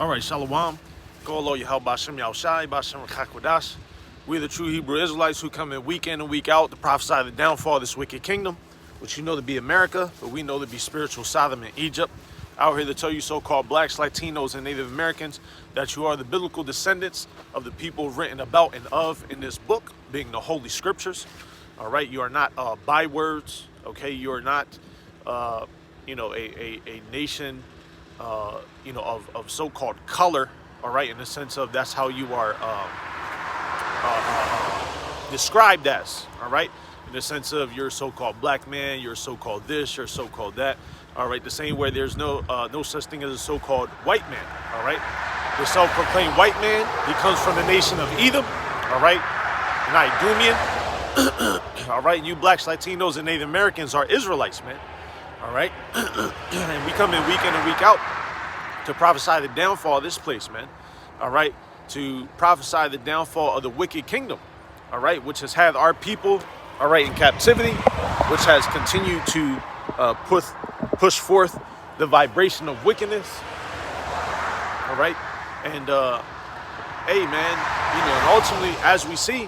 All right, Shalom. Golo Yahal Bashem Yahushai, Bashem Chakwadash. We're the true Hebrew Israelites who come in week week out to prophesy the downfall of this wicked kingdom, which you know to be America, but we know to be spiritual Sodom and Egypt. Out here to tell you so-called blacks, Latinos, and Native Americans that you are the biblical descendants of the people written about and of in this book, being the Holy Scriptures. All right, you are not bywords. Okay, you are not, a nation. Of so-called color, all right, in the sense of that's how you are described as, all right, in the sense of you're a so-called black man, you're so-called this, you're so-called that, all right, the same way there's no such thing as a so-called white man, all right. The self-proclaimed white man, he comes from the nation of Edom, all right, an Idumean, all right, you blacks, Latinos, and Native Americans are Israelites, man. All right, and we come in week out to prophesy the downfall of this place, man. All right, to prophesy the downfall of the wicked kingdom, all right, which has had our people, all right, in captivity, which has continued to push forth the vibration of wickedness, all right, and hey, man, and ultimately, as we see,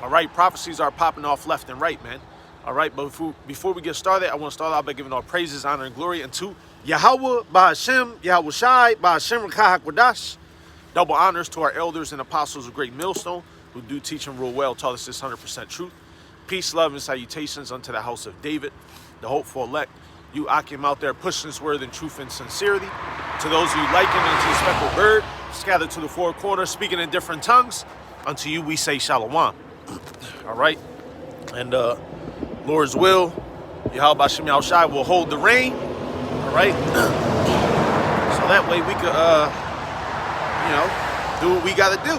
all right, prophecies are popping off left and right, man. All right, but before we get started, I want to start out by giving all praises, honor, and glory unto Yahweh, Ba'ashem, Yahushai, Ba'ashem, Rakahakwadash. Double honors to our elders and apostles of Great Millstone, who do teach and rule well, taught us this 100% truth. Peace, love, and salutations unto the house of David, the hopeful elect. You Akim out there pushing this word in truth and sincerity. To those who liken unto the speckled bird, scattered to the four corners, speaking in different tongues, unto you we say shalom. All right, and Lord's will, Yahweh Bashem Yahushai will hold the reign, all right? So that way we could, do what we got to do.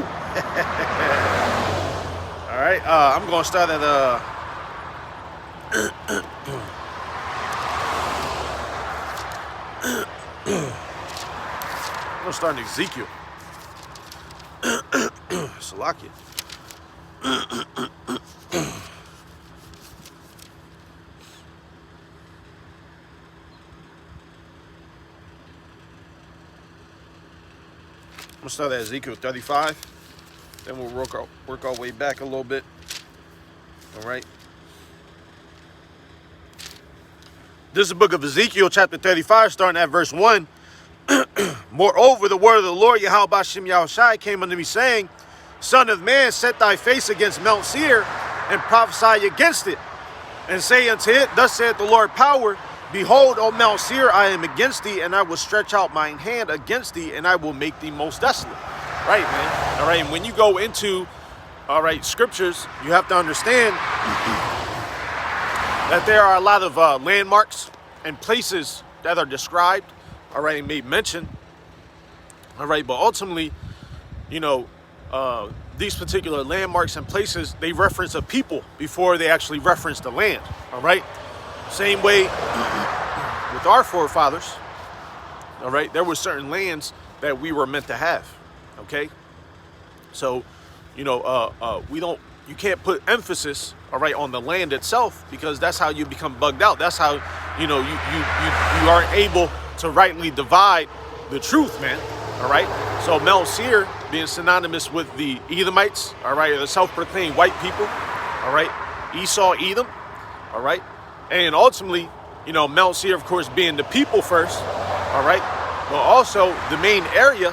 All right, I'm going to start at, I'm going to start in Ezekiel. Salakia. I'm gonna start at Ezekiel 35. Then we'll work our way back a little bit. All right. This is the book of Ezekiel, chapter 35, starting at verse 1. Moreover, the word of the Lord, Yahweh Bashem Yahushai, came unto me, saying, Son of man, set thy face against Mount Seir, and prophesy against it, and say unto it, Thus saith the Lord power, Behold, O Mount Seir, I am against thee, and I will stretch out mine hand against thee, and I will make thee most desolate. Right, man? All right, and when you go into, all right, scriptures, you have to understand that there are a lot of landmarks and places that are described, all right, and made mention, all right, but ultimately, these particular landmarks and places, they reference a people before they actually reference the land, all right? Same way with our forefathers, all right, there were certain lands that we were meant to have, okay? So, you can't put emphasis, all right, on the land itself, because that's how you become bugged out. That's how, you aren't able to rightly divide the truth, man, all right? So Mount Seir being synonymous with the Edomites, all right, or the self-proclaimed white people, all right, Esau, Edom, all right? And ultimately, Mount Seir, of course, being the people first, all right? But also the main area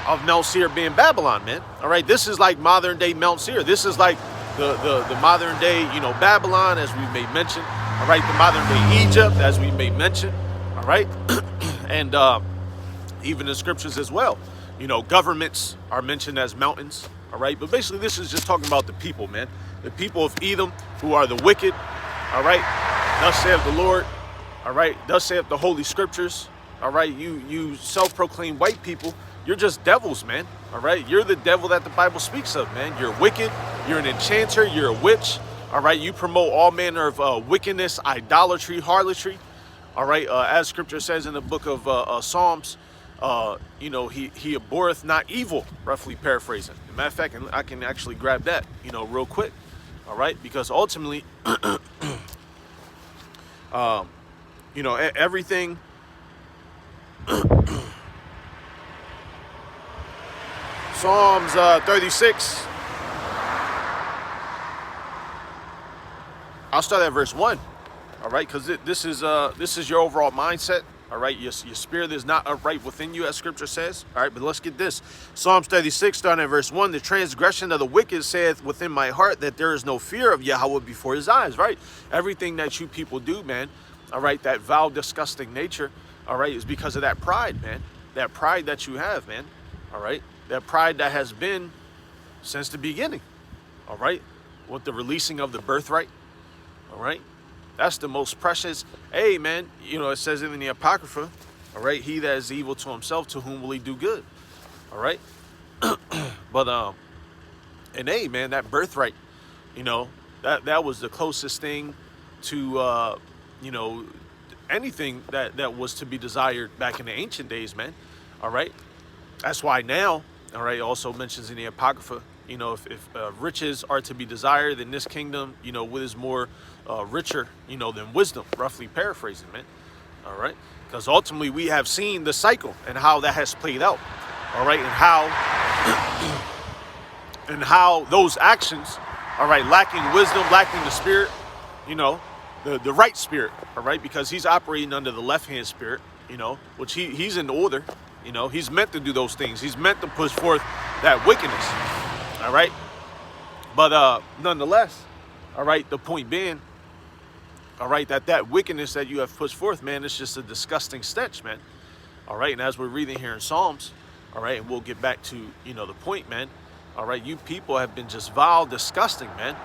of Mount Seir being Babylon, man. All right, this is like modern day Mount Seir. This is like the modern day, Babylon, as we may mention. All right, the modern day Egypt, as we may mention. All right, and even the scriptures as well. Governments are mentioned as mountains. All right, but basically this is just talking about the people, man. The people of Edom who are the wicked. All right. Thus saith the Lord, all right, thus saith the Holy Scriptures, all right, you self-proclaimed white people, you're just devils, man, all right, you're the devil that the Bible speaks of, man, you're wicked, you're an enchanter, you're a witch, all right, you promote all manner of wickedness, idolatry, harlotry, all right, as Scripture says in the book of Psalms, he abhorreth not evil, roughly paraphrasing. As a matter of fact, I can actually grab that, real quick, all right, because ultimately, everything Psalms 36. I'll start at verse 1. All right, because this is your overall mindset. All right, your spirit is not upright within you, as Scripture says. All right, but let's get this. Psalms 36, starting at verse 1. The transgression of the wicked saith within my heart that there is no fear of Yahweh before his eyes. Right, everything that you people do, man. All right, that vile, disgusting nature. All right, is because of that pride, man. That pride that you have, man. All right, that pride that has been since the beginning. All right, with the releasing of the birthright. All right. That's the most precious. Hey, man, you know, it says it in the Apocrypha. All right. He that is evil to himself, to whom will he do good? All right. But, and hey, man, that birthright, you know, that was the closest thing to, you know, anything that was to be desired back in the ancient days, man. All right. That's why now, all right, also mentions in the Apocrypha, you know, if riches are to be desired in this kingdom, you know, what is more richer, you know, than wisdom, roughly paraphrasing, man. All right. Because ultimately we have seen the cycle and how that has played out. All right. And how those actions, all right, lacking wisdom, lacking the spirit, you know, the right spirit. All right. Because he's operating under the left hand spirit, you know, which he's in order. You know, he's meant to do those things. He's meant to push forth that wickedness. All right. But nonetheless, all right, the point being, all right, that wickedness that you have pushed forth, man, it's just a disgusting stench, man. All right. And as we're reading here in Psalms, all right, and we'll get back to, you know, the point, man. All right. You people have been just vile, disgusting, man.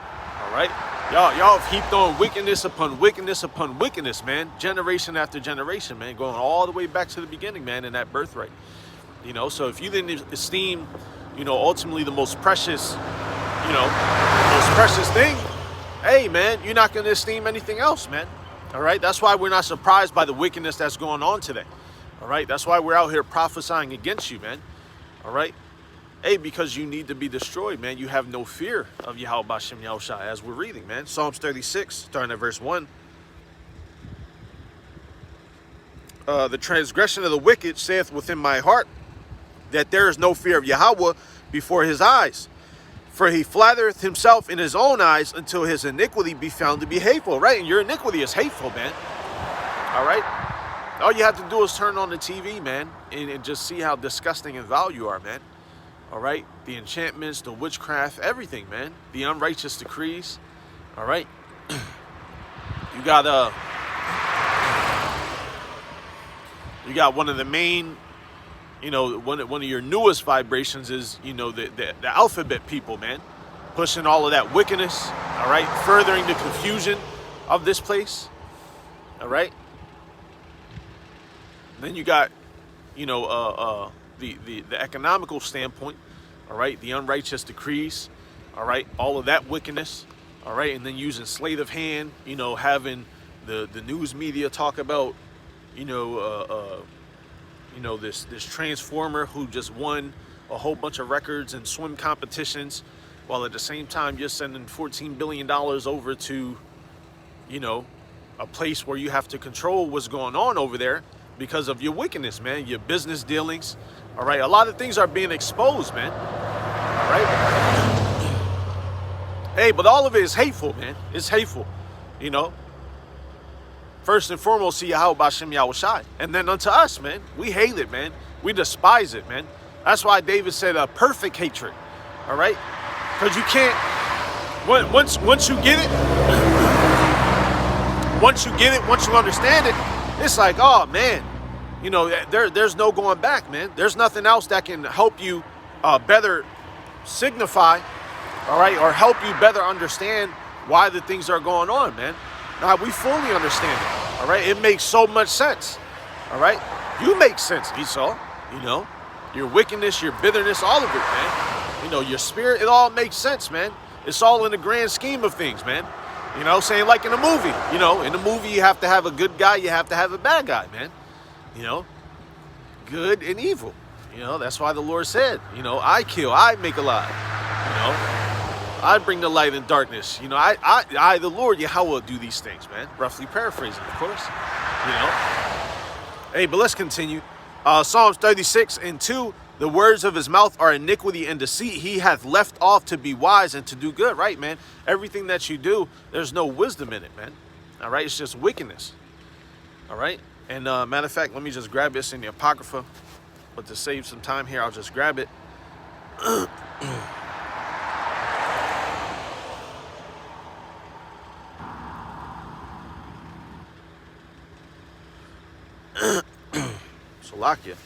All right. Y'all have heaped on wickedness upon wickedness upon wickedness, man. Generation after generation, man, going all the way back to the beginning, man, in that birthright. You know, so if you didn't esteem, you know, ultimately the most precious, you know, most precious thing, hey, man, you're not going to esteem anything else, man. All right. That's why we're not surprised by the wickedness that's going on today. All right. That's why we're out here prophesying against you, man. All right. Hey, because you need to be destroyed, man. You have no fear of Yahweh Bashem Yahushai, as we're reading, man. Psalms 36, starting at verse 1. The transgression of the wicked saith within my heart that there is no fear of Yahweh before his eyes. For he flattereth himself in his own eyes until his iniquity be found to be hateful, right? And your iniquity is hateful, man. All right? All you have to do is turn on the TV, man, and just see how disgusting and vile you are, man. All right, the enchantments, the witchcraft, everything, man. The unrighteous decrees. All right, you got one of the main, you know, one of your newest vibrations is, you know, the alphabet people, man, pushing all of that wickedness. All right, furthering the confusion of this place. All right, and then you got, you know, the economical standpoint, all right, the unrighteous decrees, all right, all of that wickedness, all right, and then using sleight of hand, you know, having the news media talk about, you know, this transformer who just won a whole bunch of records and swim competitions, while at the same time you're sending $14 billion over to, you know, a place where you have to control what's going on over there because of your wickedness, man, your business dealings. All right, a lot of things are being exposed, man. All right. Hey, but all of it is hateful, man. It's hateful, you know. First and foremost, see Yahweh Bashem Yahushai, and then unto us, man. We hate it, man. We despise it, man. That's why David said a perfect hatred. All right, because you can't. Once you get it, once you understand it, it's like, oh man. You know, there's no going back, man. There's nothing else that can help you better signify, all right, or help you better understand why the things are going on, man. Now, we fully understand it, all right? It makes so much sense, all right? You make sense, Esau, you know, your wickedness, your bitterness, all of it, man. You know, your spirit, it all makes sense, man. It's all in the grand scheme of things, man. You know, saying like in a movie, you know, in a movie you have to have a good guy, you have to have a bad guy, man. You know, good and evil. You know, that's why the Lord said, you know, I kill, I make alive. You know, I bring the light in darkness. You know, I the Lord Yahweh, do these things, man. Roughly paraphrasing, of course. You know. Hey, but let's continue. Psalms 36 and 2. The words of his mouth are iniquity and deceit. He hath left off to be wise and to do good. Right, man? Everything that you do, there's no wisdom in it, man. All right? It's just wickedness. All right? And matter of fact, let me just grab this in the Apocrypha. But to save some time here, I'll just grab it. Salakia.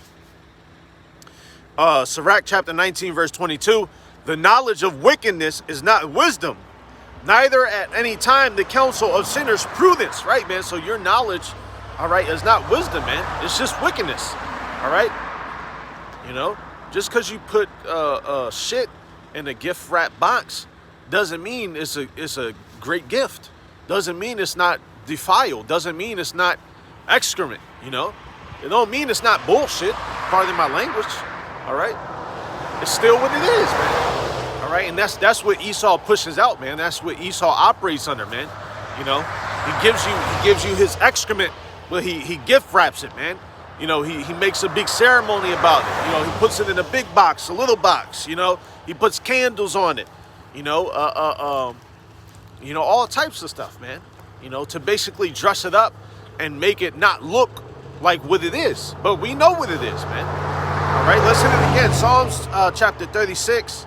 Sirach chapter 19 verse 22. The knowledge of wickedness is not wisdom, neither at any time the counsel of sinners prudence. Right, man? So your knowledge, all right, is not wisdom, man. It's just wickedness. All right? You know, just because you put shit in a gift wrap box doesn't mean it's a great gift. Doesn't mean it's not defiled. Doesn't mean it's not excrement. You know, it don't mean it's not bullshit. Pardon my language. All right, it's still what it is, man. All right, and that's what Esau pushes out, man. That's what Esau operates under, man. You know, he gives you his excrement, but he gift wraps it, man. You know, he makes a big ceremony about it. You know, he puts it in a big box, a little box. You know, he puts candles on it. You know, all types of stuff, man. You know, to basically dress it up and make it not look like what it is. But we know what it is, man. All right, let's hit it again. Psalms chapter 36,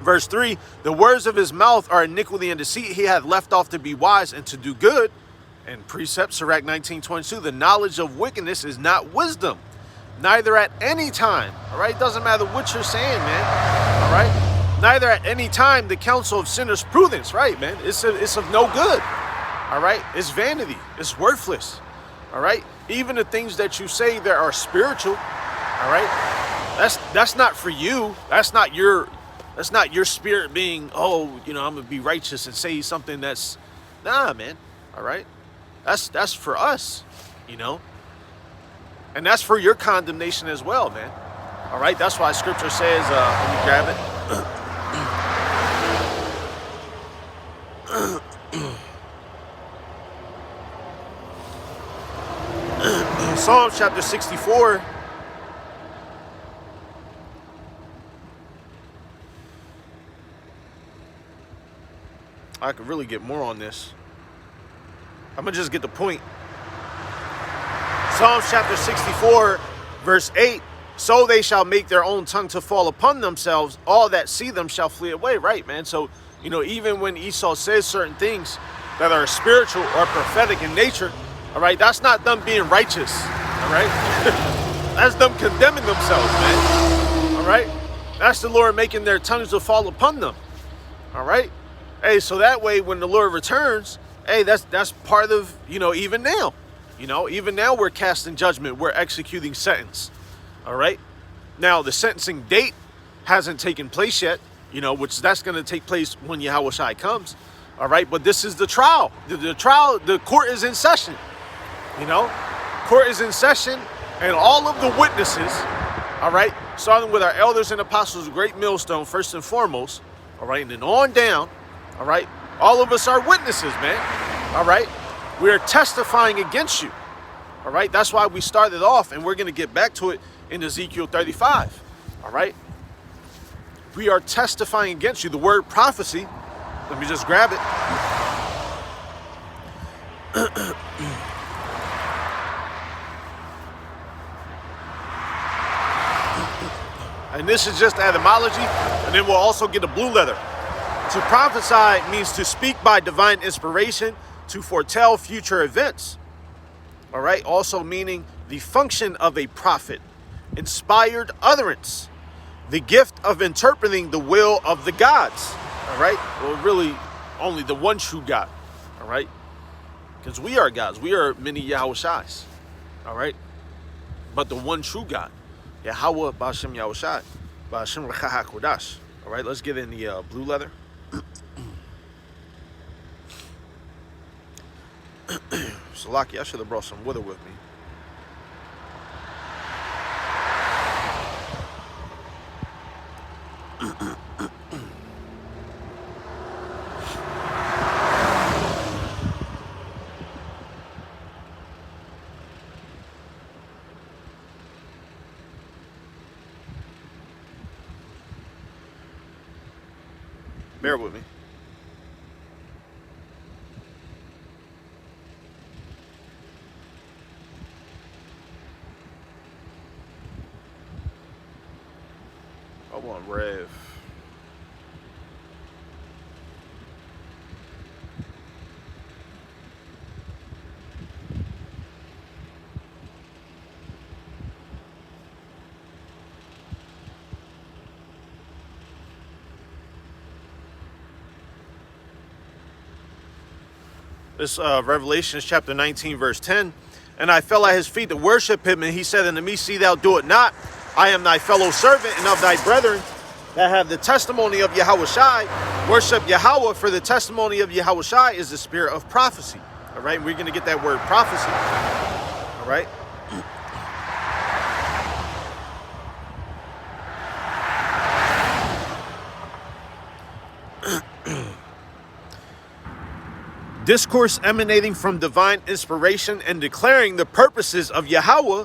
verse 3. The words of his mouth are iniquity and deceit. He hath left off to be wise and to do good. And precept, Sirach 19:22. The knowledge of wickedness is not wisdom, neither at any time. All right, doesn't matter what you're saying, man. All right, neither at any time the counsel of sinners prudence. Right, man. It's of no good. All right, it's vanity. It's worthless. All right, even the things that you say that are spiritual. All right, that's not for you. That's not your spirit being, oh, you know, I'm gonna be righteous and say something that's, nah, man. All right, that's for us, you know, and that's for your condemnation as well, man. All right, that's why Scripture says, let me grab it. Psalms chapter 64. I could really get more on this. I'm going to just get the point. Psalms chapter 64, verse 8. So they shall make their own tongue to fall upon themselves. All that see them shall flee away. Right, man? So, you know, even when Esau says certain things that are spiritual or prophetic in nature, all right, that's not them being righteous. All right? That's them condemning themselves, man. All right? That's the Lord making their tongues to fall upon them. All right? Hey, so that way when the Lord returns, hey, that's part of, you know, even now. You know, even now we're casting judgment. We're executing sentence. All right? Now, the sentencing date hasn't taken place yet, you know, which that's going to take place when Yahushua comes. All right? But this is the trial. The trial, the court is in session. You know, court is in session, and all of the witnesses, all right, starting with our elders and apostles, great millstone, first and foremost, all right, and then on down, all right, all of us are witnesses, man, all right, we are testifying against you, all right, that's why we started off, and we're going to get back to it in Ezekiel 35, all right, we are testifying against you. The word prophecy, let me just grab it. And this is just etymology, and then we'll also get a blue letter. To prophesy means to speak by divine inspiration, to foretell future events. All right, also meaning the function of a prophet, inspired utterance, the gift of interpreting the will of the gods. All right, well, really only the one true God. All right, because we are gods, we are many Yahushais. All right, but the one true God. Yahweh Ba'ashem Yahushai, Ba'ashem Rechaha Kodash. All right, let's get in the blue leather. Salaki, I should have brought some water with me. Bear with me. I want Rev. This Revelation chapter 19, verse 10. And I fell at his feet to worship him, and he said unto me, see thou do it not. I am thy fellow servant and of thy brethren that have the testimony of Yahushai. Worship Yahweh, for the testimony of Yahushai is the spirit of prophecy. All right, we're going to get that word prophecy. All right. Discourse emanating from divine inspiration and declaring the purposes of Yahweh,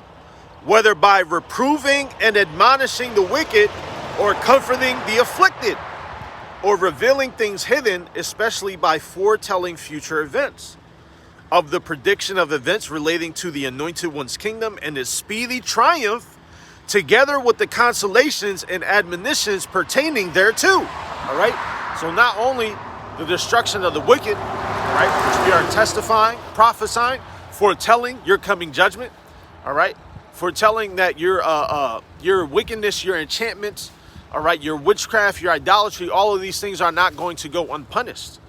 whether by reproving and admonishing the wicked, or comforting the afflicted, or revealing things hidden, especially by foretelling future events, of the prediction of events relating to the Anointed One's kingdom and his speedy triumph, together with the consolations and admonitions pertaining thereto. All right? So not only the destruction of the wicked, right, which we are testifying, prophesying, foretelling your coming judgment, all right, foretelling that your wickedness, your enchantments, all right, your witchcraft, your idolatry, all of these things are not going to go unpunished,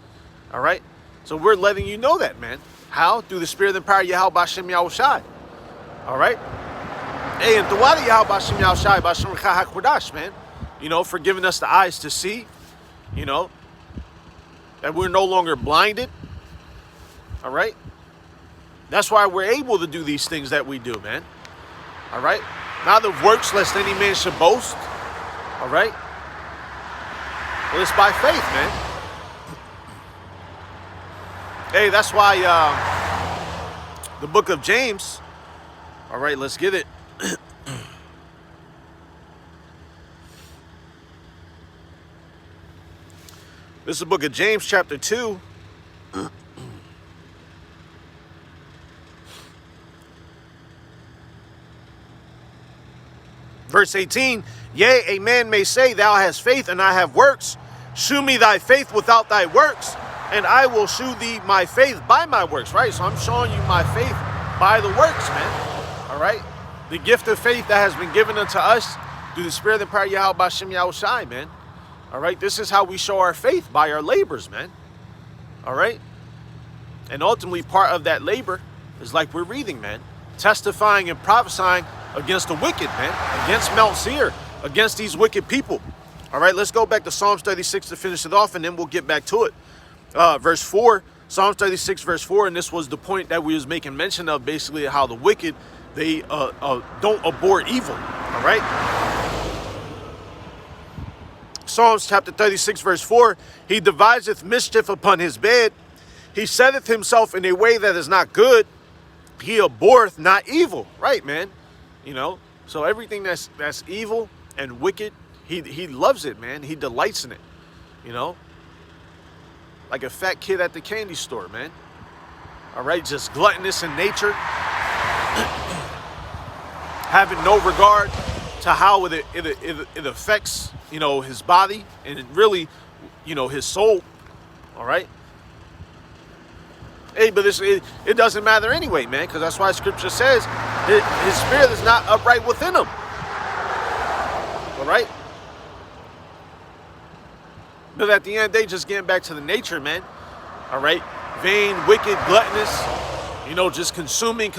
all right. So we're letting you know that, man. How? Through the spirit and power of Yahweh Bashem Yahushai, all right. Hey, and Tawada Yahweh Bashem Yahushai Bashem HaKodash, man. You know, for giving us the eyes to see, you know, that we're no longer blinded. All right. That's why we're able to do these things that we do, man. All right. Not of works lest any man should boast. All right. Well, it's by faith, man. Hey, that's why the book of James. All right, let's get it. This is the book of James, chapter 2. Verse 18, yea, a man may say, thou hast faith and I have works. Shew me thy faith without thy works, and I will shew thee my faith by my works, right? So I'm showing you my faith by the works, man. All right? The gift of faith that has been given unto us through the spirit and power of Yahweh Bashem Yahushai, man. All right? This is how we show our faith, by our labors, man. All right? And ultimately, part of that labor is like we're reading, man. Testifying and prophesying against the wicked, man. Against Mount Seir. Against these wicked people. All right, let's go back to Psalms 36 to finish it off, and then we'll get back to it. Verse 4, Psalms 36, verse 4, and this was the point that we was making mention of, basically how the wicked, they don't abhor evil. All right? Psalms chapter 36, verse 4, he deviseth mischief upon his bed. He setteth himself in a way that is not good. He abhorreth not evil. Right, man? You know, so everything that's evil and wicked, he loves it, man. He delights in it, you know, like a fat kid at the candy store, man. All right, just gluttonous in nature, having no regard to how it affects, you know, his body and really, you know, his soul. All right. Hey, but it doesn't matter anyway, man, because that's why Scripture says his spirit is not upright within him. All right? But at the end of the day, just getting back to the nature, man. All right? Vain, wicked, gluttonous, you know, just consuming.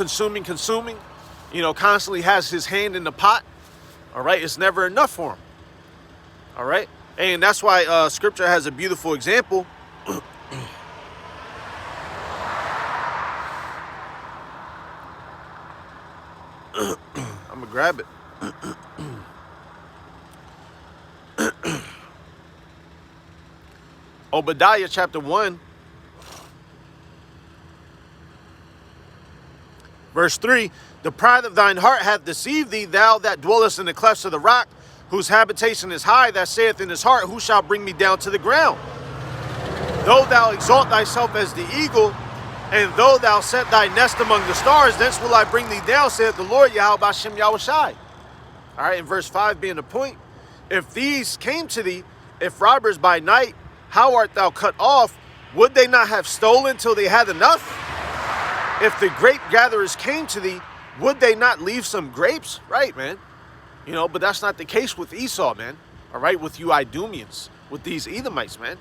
You know, constantly has his hand in the pot. All right? It's never enough for him. All right? And that's why Scripture has a beautiful example. I'm gonna grab it. Obadiah chapter 1, verse 3, the pride of thine heart hath deceived thee, thou that dwellest in the clefts of the rock, whose habitation is high, that saith in his heart, who shall bring me down to the ground? Though thou exalt thyself as the eagle, and though thou set thy nest among the stars, thence will I bring thee down, saith the Lord Yahweh Bashem Yahushai. All right, in verse 5 being the point, if these came to thee, if robbers by night, how art thou cut off? Would they not have stolen till they had enough? If the grape gatherers came to thee, would they not leave some grapes? Right, man. You know, but that's not the case with Esau, man. All right, with you Idumeans, with these Edomites, man.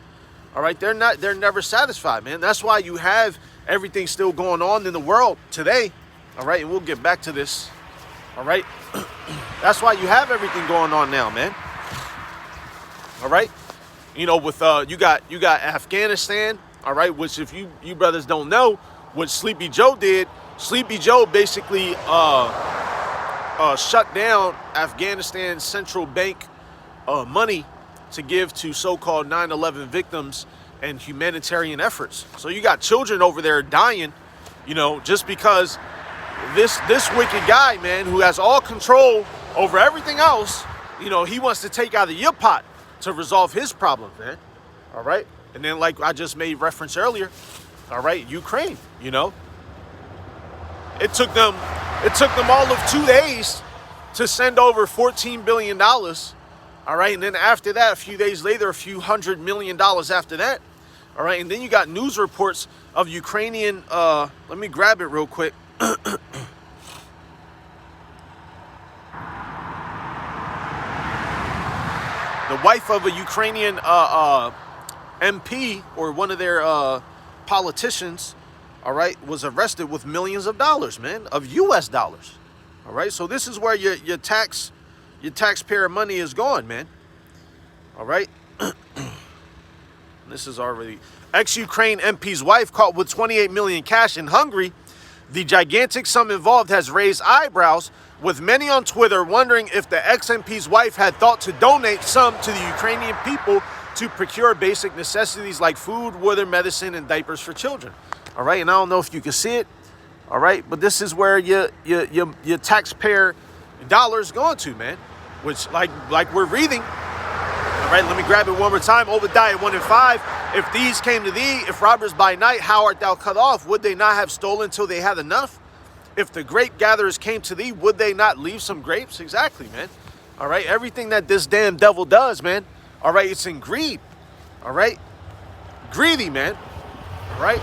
All right, they're never satisfied, man. That's why you have everything still going on in the world today. All right, and we'll get back to this. All right, that's why you have everything going on now, man. All right, you know, with you got Afghanistan. All right, which if you brothers don't know, what Sleepy Joe did, Sleepy Joe basically shut down Afghanistan central bank money to give to so-called 9/11 victims and humanitarian efforts. So you got children over there dying, you know, just because this wicked guy, man, who has all control over everything else, you know, he wants to take out of your pot to resolve his problem, man. All right. And then, like I just made reference earlier, all right, Ukraine, you know, it took them all of 2 days to send over $14 billion. All right. And then after that, a few days later, a few $100 million after that. All right. And then you got news reports of Ukrainian. Let me grab it real quick. The wife of a Ukrainian MP or one of their politicians, all right, was arrested with millions of dollars, man, of US dollars. All right. So this is where your taxpayer money is gone, man. All right. This is already ex-Ukraine MP's wife caught with 28 million cash in Hungary. The gigantic sum involved has raised eyebrows, with many on Twitter wondering if the ex-MP's wife had thought to donate some to the Ukrainian people to procure basic necessities like food, water, medicine, and diapers for children. All right, and I don't know if you can see it. All right, but this is where your taxpayer dollars going to, man. Which, like we're reading. All right, let me grab it one more time. Obadiah 1:5. If these came to thee, if robbers by night, how art thou cut off? Would they not have stolen till they had enough? If the grape gatherers came to thee, would they not leave some grapes? Exactly, man. All right, everything that this damn devil does, man. All right, it's in greed. All right, greedy, man. All right,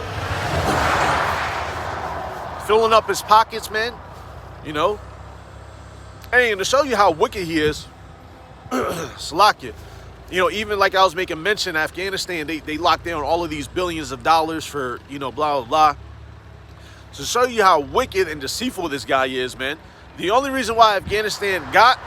filling up his pockets, man. You know. Hey, and to show you how wicked he is, Salakia. You know, even like I was making mention, Afghanistan, they locked down all of these billions of dollars for, you know, blah, blah, blah. To show you how wicked and deceitful this guy is, man. The only reason why Afghanistan got,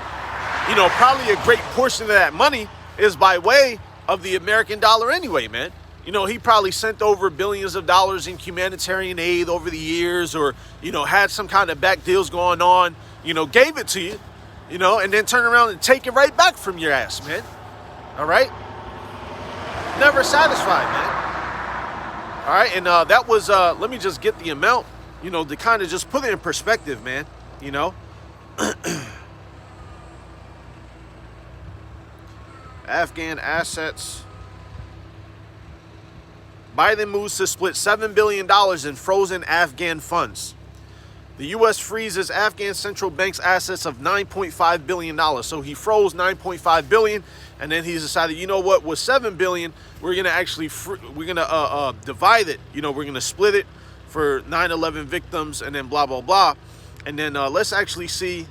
you know, probably a great portion of that money is by way of the American dollar anyway, man. You know, he probably sent over billions of dollars in humanitarian aid over the years, or, you know, had some kind of back deals going on, you know, gave it to you, you know, and then turn around and take it right back from your ass, man. All right? Never satisfied, man. All right, and that was, let me just get the amount, you know, to kind of just put it in perspective, man, you know. Afghan assets. Biden moves to split $7 billion in frozen Afghan funds. The U.S. freezes Afghan central bank's assets of $9.5 billion. So he froze $9.5 billion, and then he's decided, you know what, with $7 billion, we're going to actually, divide it. You know, we're going to split it for 9/11 victims and then blah, blah, blah. And then let's actually see.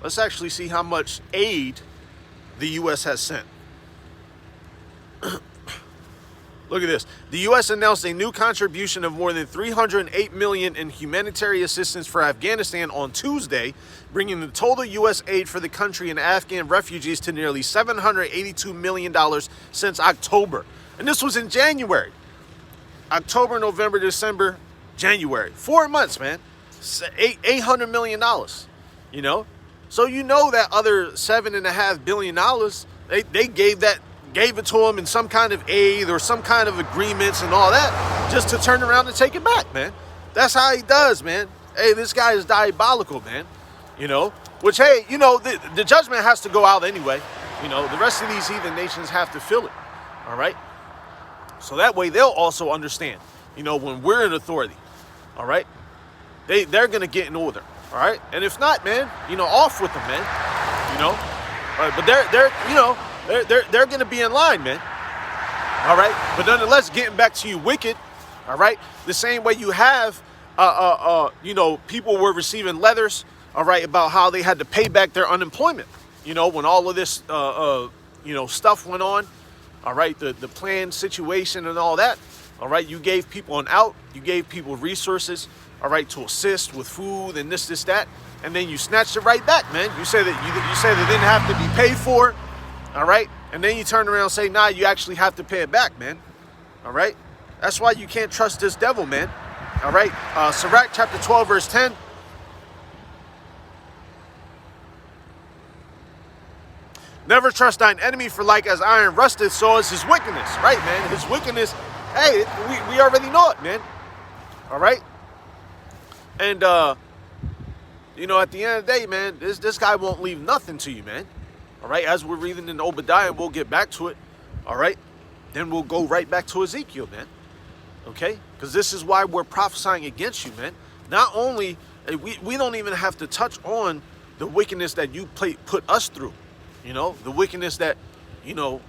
Let's actually see how much aid the U.S. has sent. Look at this. The U.S. announced a new contribution of more than $308 million in humanitarian assistance for Afghanistan on Tuesday, bringing the total U.S. aid for the country and Afghan refugees to nearly $782 million since October. And this was in January. October, November, December, January. 4 months, man. $800 million, you know? So you know that other $7.5 billion, they gave it to him in some kind of aid or some kind of agreements and all that, just to turn around and take it back, man. That's how he does, man. Hey, this guy is diabolical, man. which, hey, the judgment has to go out anyway. The rest of these heathen nations have to feel it, all right? So that way they'll also understand, when we're in authority, all right? They're going to get in order, all right? And if not, man, off with them, man, all right? But they're going to be in line, man, all right? But nonetheless, getting back to you wicked, all right? The same way you have, people were receiving letters, all right, about how they had to pay back their unemployment, when all of this, stuff went on, all right, the planned situation and all that, all right, you gave people an out, you gave people resources, all right, to assist with food and this, that, and then you snatched it right back, man. You said that you said it didn't have to be paid for, all right, and then you turn around and say, nah, you actually have to pay it back, man, all right? That's why you can't trust this devil, man, all right? Sirach chapter 12, verse 10. Never trust thine enemy, for like as iron rusteth, so is his wickedness. Right, man? His wickedness, hey, we already know it, man. All right? And, at the end of the day, man, this guy won't leave nothing to you, man. All right? As we're reading in Obadiah, and we'll get back to it. All right? Then we'll go right back to Ezekiel, man. Okay? Because this is why we're prophesying against you, man. Not only, we don't even have to touch on the wickedness that you put us through. The wickedness that, through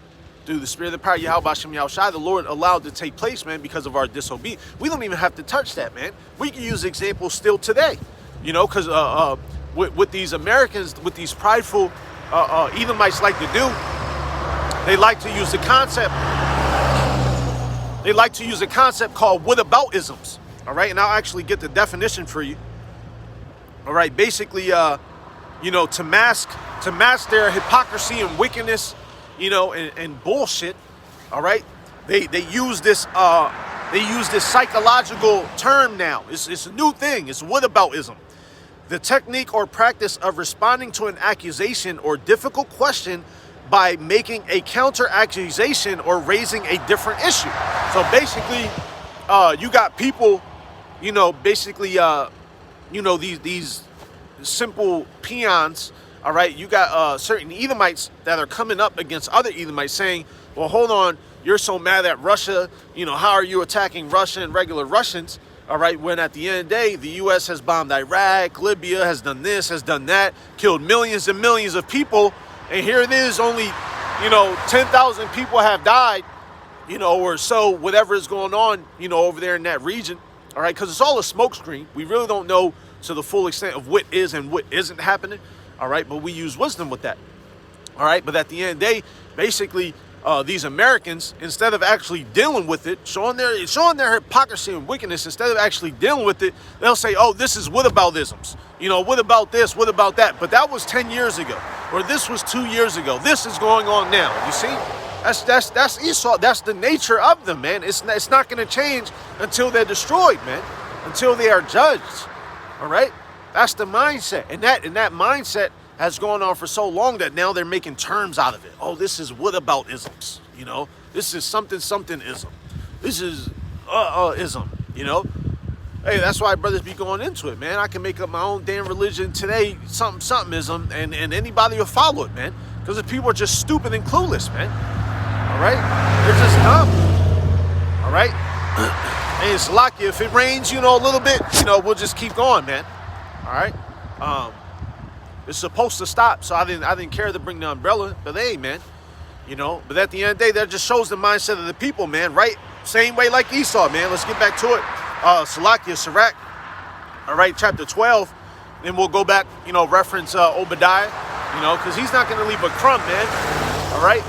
the spirit of the power, Yahweh Hashem Yahushai, the Lord allowed to take place, man, because of our disobedience. We don't even have to touch that, man. We can use examples still today, because with these Americans, with these prideful Edomites like to do, they like to use the concept. They like to use a concept called whataboutisms, all right? And I'll actually get the definition for you, all right? Basically, to mask their hypocrisy and wickedness, and bullshit, all right? They use this psychological term now. It's a new thing. It's whataboutism. The technique or practice of responding to an accusation or difficult question by making a counter accusation or raising a different issue. So basically, you got people, these simple peons, all right? You got certain Edomites that are coming up against other Edomites saying, well, hold on, you're so mad at Russia, how are you attacking Russia and regular Russians, all right, when at the end of the day, the U.S. has bombed Iraq, Libya has done this, has done that, killed millions and millions of people, and here it is, only, 10,000 people have died, or so, whatever is going on, over there in that region, all right, because it's all a smokescreen. We really don't know to the full extent of what is and what isn't happening, all right, but we use wisdom with that, all right, but at the end of the day, basically, these Americans, instead of actually dealing with it, showing their hypocrisy and wickedness, instead of actually dealing with it, they'll say, oh, this is whataboutisms, what about this, what about that, but that was 10 years ago, or this was 2 years ago, this is going on now, you see? That's Esau, that's the nature of them, man. It's not going to change until they're destroyed, man, until they are judged. All right, that's the mindset, and that mindset has gone on for so long that now they're making terms out of it. Oh, this is whataboutisms, This is something-ism. This is ism, Hey, that's why brothers be going into it, man. I can make up my own damn religion today, something-ism, and anybody will follow it, man. Because the people are just stupid and clueless, man. All right, they're just dumb. All right. And it's lucky if it rains, a little bit, we'll just keep going, man. All right. It's supposed to stop, so I didn't care to bring the umbrella, but hey, man, But at the end of the day, that just shows the mindset of the people, man. Right? Same way like Esau, man. Let's get back to it. Sirach. All right, chapter 12. Then we'll go back, reference Obadiah, because he's not going to leave a crumb, man. All right.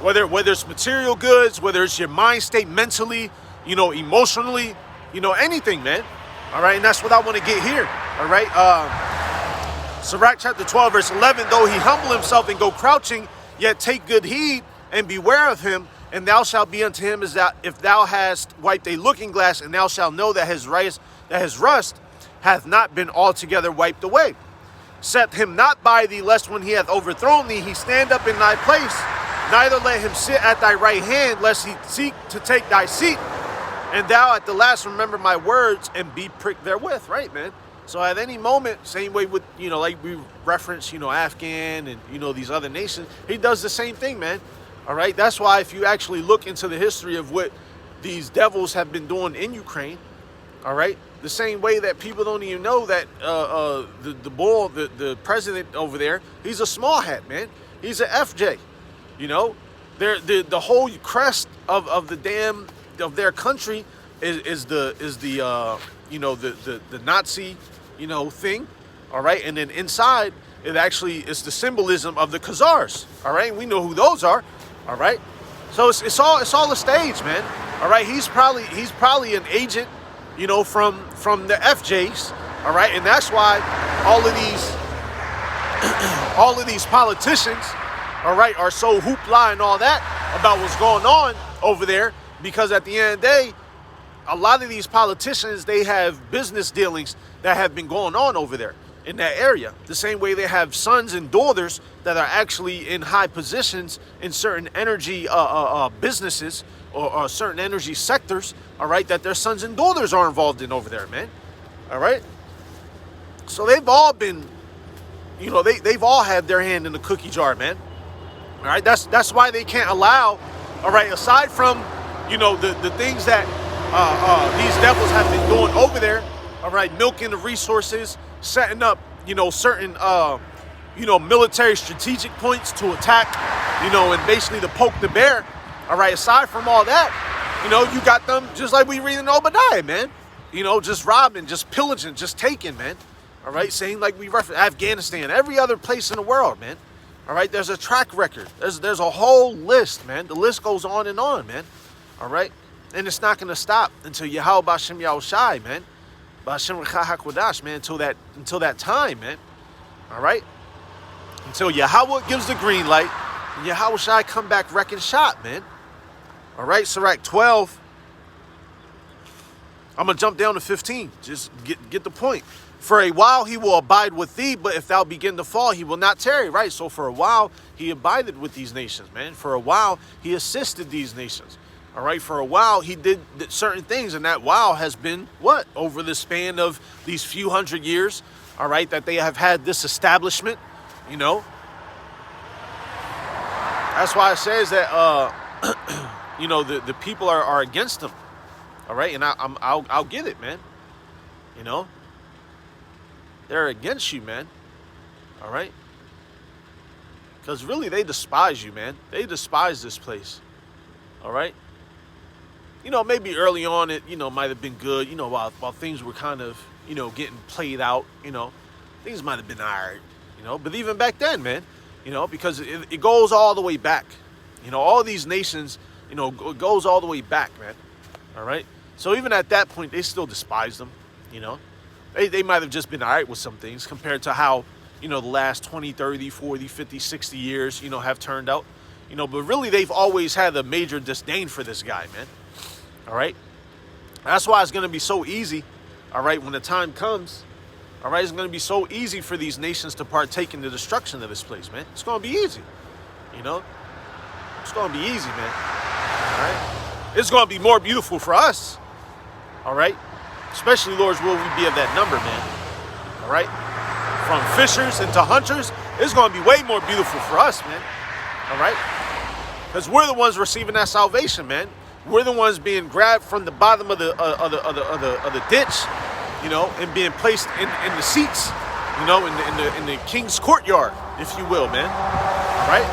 Whether it's material goods, whether it's your mind state mentally, emotionally, anything, man. All right, and that's what I want to get here. All right, Sirach chapter 12, verse 11, though he humble himself and go crouching, yet take good heed and beware of him, and thou shalt be unto him as that if thou hast wiped a looking glass, and thou shalt know that his rust hath not been altogether wiped away. Set him not by thee, lest when he hath overthrown thee, he stand up in thy place. Neither let him sit at thy right hand, lest he seek to take thy seat. And thou at the last remember my words and be pricked therewith. Right, man? So at any moment, same way with, like we reference, Afghan and, these other nations, he does the same thing, man. All right. That's why if you actually look into the history of what these devils have been doing in Ukraine, all right, the same way that people don't even know that the president over there, he's a small hat, man. He's an FJ. The whole crest of their country is the Nazi thing, all right, and then inside it actually is the symbolism of the Khazars, all right. We know who those are, all right. So it's all a stage, man, all right. He's probably an agent, from the FJs, all right, and that's why all of these politicians, all right, are so hoopla and all that about what's going on over there, because at the end of the day, a lot of these politicians, they have business dealings that have been going on over there in that area. The same way they have sons and daughters that are actually in high positions in certain energy businesses or certain energy sectors, all right, that their sons and daughters are involved in over there, man. All right. So they've all been, they've all had their hand in the cookie jar, man. All right. That's why they can't allow, all right, aside from, the things that these devils have been doing over there, all right, milking the resources, setting up, certain, military strategic points to attack, and basically to poke the bear. All right, aside from all that, you got them just like we read in Obadiah, man. Just robbing, just pillaging, just taking, man. All right, saying like we reference Afghanistan, every other place in the world, man. All right, there's a track record. There's a whole list, man. The list goes on, man. All right, and it's not going to stop until Yahweh B'Shem Yahushai, man. B'Shem Rechah HaKodash, man, until that time, man. All right, until Yahweh gives the green light, and Yahushai come back wrecking shop, man. All right, Sirach 12. I'm going to jump down to 15. Just get the point. For a while he will abide with thee, but if thou begin to fall, he will not tarry. Right, so for a while he abided with these nations, man. For a while he assisted these nations. All right, for a while he did certain things, and that while has been what? Over the span of these few hundred years, all right, that they have had this establishment, That's why it says that, the people are against them. All right, and I'll get it, man. They're against you, man. All right, because really they despise you, man. They despise this place. All right. Maybe early on it, might have been good. While things were kind of, getting played out. Things might have been all right. But even back then, man. Because it goes all the way back. All these nations, it goes all the way back, man. All right. So even at that point, they still despise them. They might have just been all right with some things compared to how, the last 20, 30, 40, 50, 60 years, have turned out. But really they've always had a major disdain for this guy, man. All right. That's why it's going to be so easy. All right. When the time comes. All right. It's going to be so easy for these nations to partake in the destruction of this place, man. It's going to be easy. It's going to be easy, man. All right. It's going to be more beautiful for us. All right. Especially, Lord's will, we be of that number, man. All right. From fishers into hunters, it's going to be way more beautiful for us, man. All right. Because we're the ones receiving that salvation, man. We're the ones being grabbed from the bottom of the ditch, and being placed in the seats, in the king's courtyard, if you will, man. All right.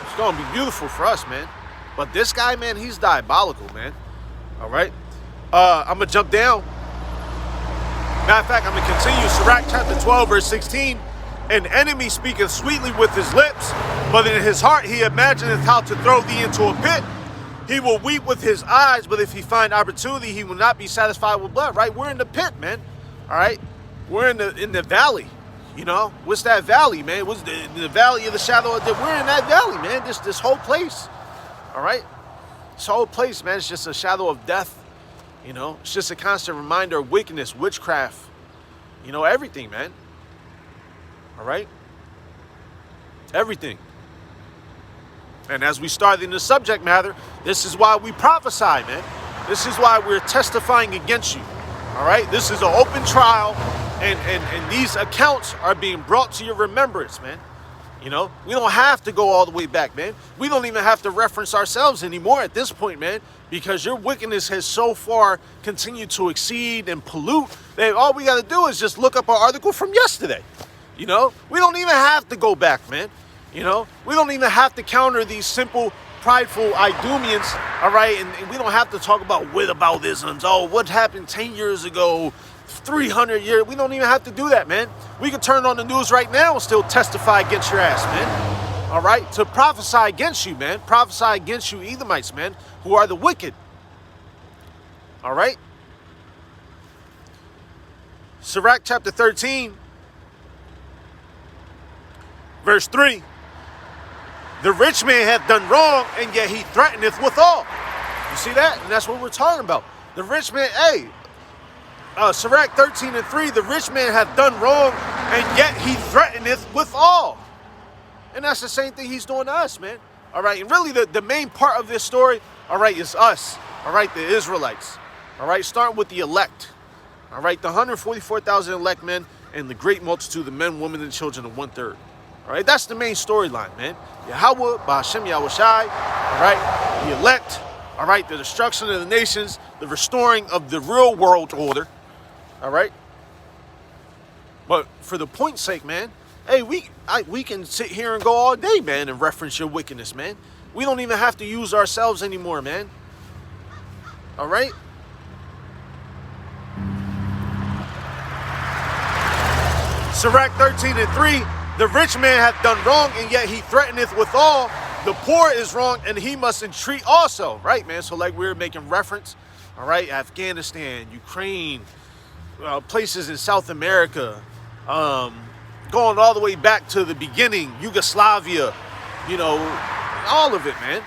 It's going to be beautiful for us, man. But this guy, man, he's diabolical, man. All right. I'm going to jump down. Matter of fact, I'm going to continue. Sirach chapter 12, verse 16. An enemy speaketh sweetly with his lips, but in his heart he imagineth how to throw thee into a pit. He will weep with his eyes, but if he find opportunity, he will not be satisfied with blood. Right? We're in the pit, man. All right. We're in the valley. What's that valley, man? What's the valley of the shadow of death? We're in that valley, man. This whole place. All right. This whole place, man, it's just a shadow of death. It's just a constant reminder of wickedness, witchcraft, everything, man. All right? Everything. And as we started in the subject matter, this is why we prophesy, man. This is why we're testifying against you. All right, this is an open trial, and these accounts are being brought to your remembrance, man. You know, we don't have to go all the way back, man. We don't even have to reference ourselves anymore at this point, man, because your wickedness has so far continued to exceed and pollute that all we got to do is just look up our article from yesterday. You know, we don't even have to go back, man. You know, we don't even have to counter these simple, prideful Idumeans, all right? And we don't have to talk about whataboutisms. Oh, what happened 10 years ago, 300 years? We don't even have to do that, man. We can turn on the news right now and still testify against your ass, man. All right? To prophesy against you, man. Prophesy against you Edomites, man, who are the wicked. All right? Sirach chapter 13, verse 3. The rich man hath done wrong, and yet he threateneth withal. You see that? And that's what we're talking about. The rich man, hey, Sirach 13 and 3, the rich man hath done wrong, and yet he threateneth withal. And that's the same thing he's doing to us, man. All right, and really the main part of this story, all right, is us. All right, the Israelites. All right, starting with the elect. All right, the 144,000 elect men and the great multitude of men, women, and children of 1/3. All right, that's the main storyline, man. Yahweh, Ba'ashem Yahushai, all right, the elect, all right, the destruction of the nations, the restoring of the real world order, all right. But for the point's sake, man, hey, we can sit here and go all day, man, and reference your wickedness, man. We don't even have to use ourselves anymore, man. All right. Sirach 13 and 3. The rich man hath done wrong, and yet he threateneth withal. The poor is wrong, and he must entreat also. Right, man? So like we were making reference, all right, Afghanistan, Ukraine, places in South America, going all the way back to the beginning, Yugoslavia, you know, all of it, man.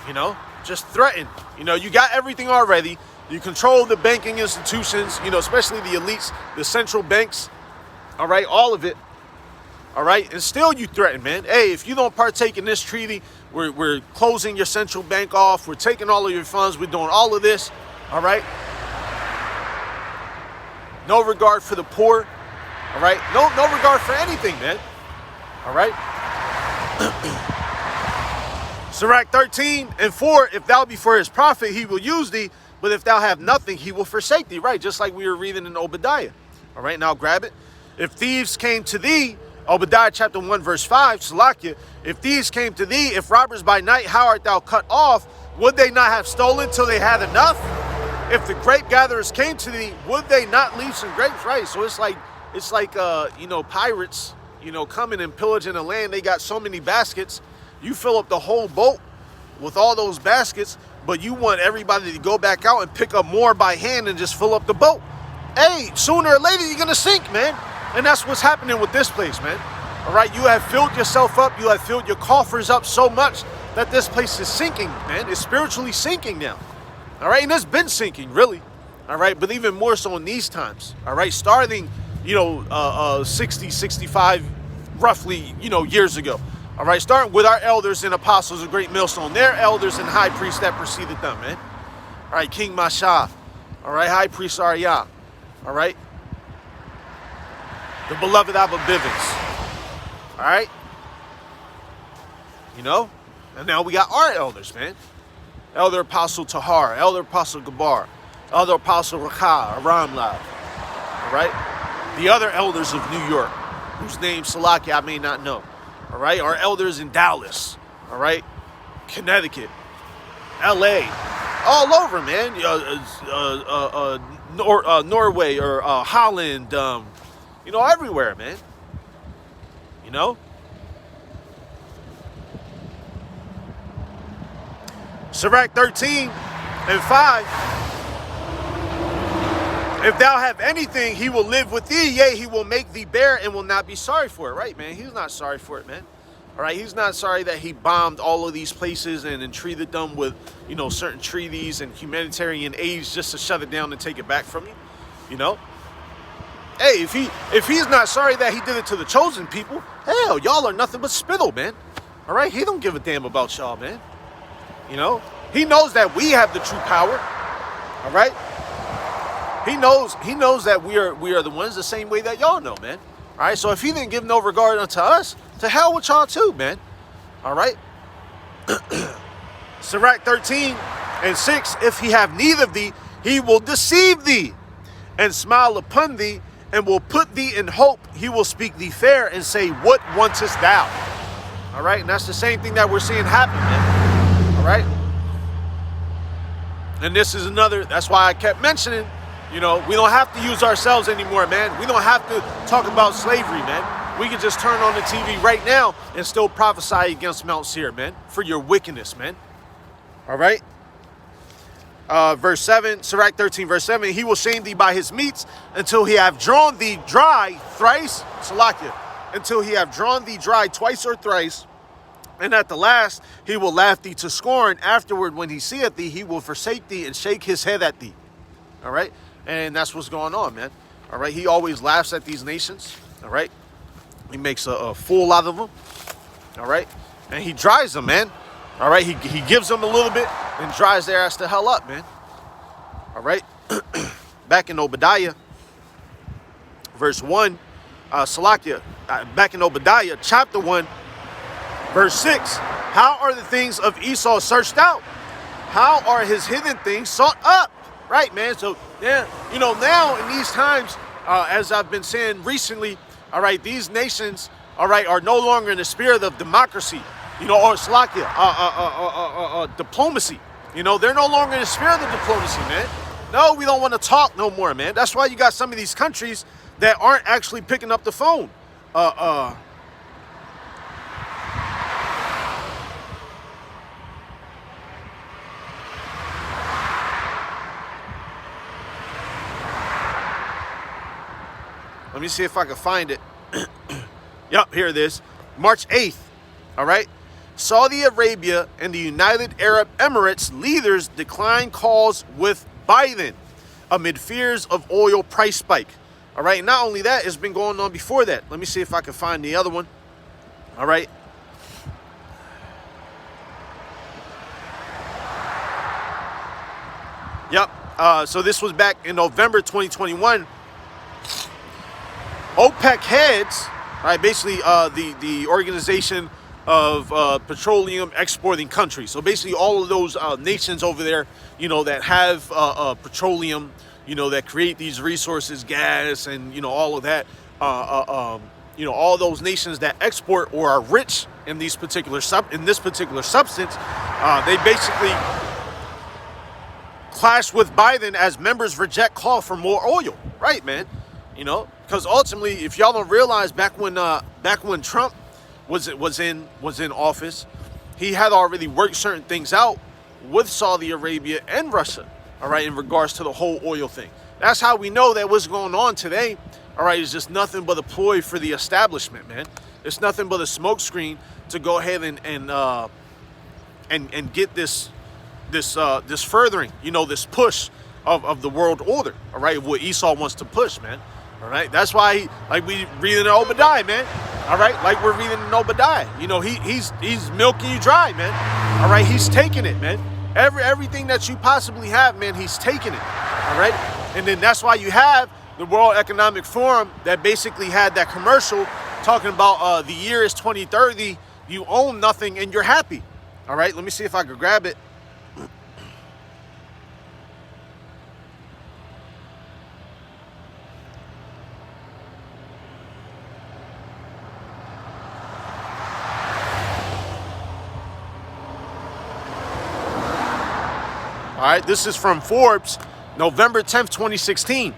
You know, just threaten. You know, you got everything already. You control the banking institutions, you know, especially the elites, the central banks, all right, all of it. All right, and still you threaten, man. Hey, if you don't partake in this treaty, we're closing your central bank off. We're taking all of your funds. We're doing all of this. All right. No regard for the poor. All right. No regard for anything, man. All right. Sirach 13 and 4. If thou be for his profit, he will use thee. But if thou have nothing, he will forsake thee. Right. Just like we were reading in Obadiah. All right. Now grab it. If thieves came to thee, Obadiah chapter 1 verse 5, Salakia, if thieves came to thee, if robbers by night, how art thou cut off? Would they not have stolen till they had enough? If the grape gatherers came to thee, would they not leave some grapes? Right, so it's like you know, pirates, you know, coming and pillaging the land. They got so many baskets. You fill up the whole boat with all those baskets, but you want everybody to go back out and pick up more by hand and just fill up the boat. Hey, sooner or later you're gonna sink, man. And that's what's happening with this place, man. All right, you have filled yourself up. You have filled your coffers up so much that this place is sinking, man. It's spiritually sinking now. All right, and it's been sinking, really. All right, but even more so in these times. All right, starting, you know, 60, 65, roughly, you know, years ago. All right, starting with our elders and apostles of great millstone. Their elders and high priests that preceded them, man. All right, King Masha. All right, High Priest Arya. All right. The beloved Abba Bivens. All right? You know? And now we got our elders, man. Elder Apostle Tahar, Elder Apostle Gabar, Elder Apostle Rakha, Aramla. All right? The other elders of New York, whose name, Salaki, I may not know. All right? Our elders in Dallas. All right? Connecticut. LA. All over, man. Norway or Holland. You know, everywhere, man. You know? Sirach 13 and 5. If thou have anything, he will live with thee. Yea, he will make thee bear and will not be sorry for it. Right, man? He's not sorry for it, man. All right? He's not sorry that he bombed all of these places and treated them with, you know, certain treaties and humanitarian aid just to shut it down and take it back from you. You know? Hey, if he's not sorry that he did it to the chosen people, hell, y'all are nothing but spittle, man. All right? He don't give a damn about y'all, man. You know? He knows that we have the true power. All right? He knows that we are the ones the same way that y'all know, man. All right. So if he didn't give no regard unto us, to hell with y'all too, man. All right. Sirach 13:6. If he have need of thee, he will deceive thee, and smile upon thee, and will put thee in hope. He will speak thee fair, and say, what wantest thou? All right. And that's the same thing that we're seeing happen, man. All right. And this is another. That's why I kept mentioning. We don't have to use ourselves anymore, man. We don't have to talk about slavery, man. We can just turn on the TV right now and still prophesy against Mount Seir, man, for your wickedness, man. All right. Verse 7, Sirach 13, verse 7, he will shame thee by his meats until he have drawn thee dry thrice, Salakia, until he have drawn thee dry twice or thrice, and at the last he will laugh thee to scorn. Afterward, when he seeth thee, he will forsake thee and shake his head at thee. All right. And that's what's going on, man. All right. He always laughs at these nations. All right. He makes a fool out of them. All right. And he dries them, man. All right. He gives them a little bit and dries their ass the hell up, man. All right. Back in Obadiah, verse 1, Salakia, back in Obadiah, chapter 1, verse 6. How are the things of Esau searched out? How are his hidden things sought up? Right, man. So, yeah, now in these times, as I've been saying recently, all right, these nations, all right, are no longer in the spirit of democracy, or Slakia, diplomacy. They're no longer in the spirit of diplomacy, man. No, we don't want to talk no more, man. That's why you got some of these countries that aren't actually picking up the phone. Let me see if I can find it. Yep, here it is. March 8th, all right? Saudi Arabia and the United Arab Emirates leaders decline calls with Biden amid fears of oil price spike. All right, not only that, it's been going on before that. Let me see if I can find the other one. All right. Yep, so this was back in November 2021. OPEC heads, right? Basically, the organization of petroleum exporting countries. So basically, all of those nations over there, that have petroleum, that create these resources, gas, and all of that. All those nations that export or are rich in this particular substance, they basically clash with Biden as members reject call for more oil. Right, man. Because ultimately, if y'all don't realize, back when Trump was in office, he had already worked certain things out with Saudi Arabia and Russia, all right, in regards to the whole oil thing. That's how we know that what's going on today, all right, is just nothing but a ploy for the establishment, man. It's nothing but a smokescreen to go ahead and get this furthering, this push of the world order, all right, what Esau wants to push, man. All right, that's why, like we reading in Obadiah, man. All right, like we're reading in Obadiah. He's milking you dry, man. All right, he's taking it, man. Everything that you possibly have, man, he's taking it. All right, and then that's why you have the World Economic Forum that basically had that commercial talking about the year is 2030. You own nothing and you're happy. All right, let me see if I can grab it. All right, this is from Forbes, November 10th, 2016.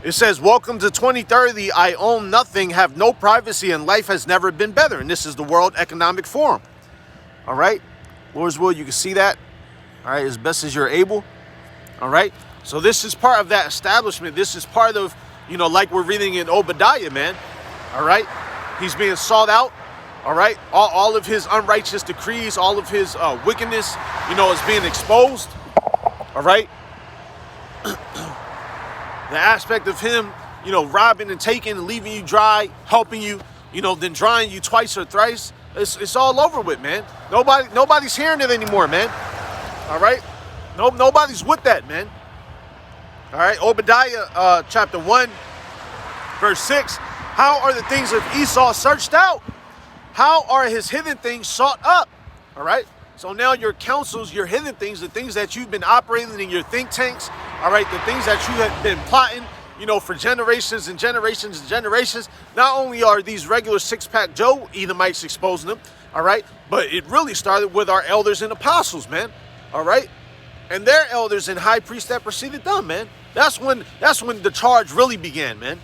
It says, welcome to 2030. I own nothing, have no privacy, and life has never been better. And this is the World Economic Forum. All right, Lord's will, you can see that. All right, as best as you're able. All right, so this is part of that establishment. This is part of, like we're reading in Obadiah, man. All right, he's being sought out. All right, all of his unrighteous decrees, all of his wickedness, is being exposed. All right. The aspect of him, robbing and taking, leaving you dry, helping you, then drying you twice or thrice. It's all over with, man. Nobody's hearing it anymore, man. All right. Nobody's with that, man. All right, Obadiah chapter 1, verse 6. How are the things of Esau searched out? How are his hidden things sought up? All right. So now your counsels, your hidden things, the things that you've been operating in your think tanks, all right, the things that you have been plotting, you know, for generations and generations and generations. Not only are these regular six-pack Joe Edomites exposing them, all right, but it really started with our elders and apostles, man. All right. And their elders and high priests that preceded them, man. That's when the charge really began, man.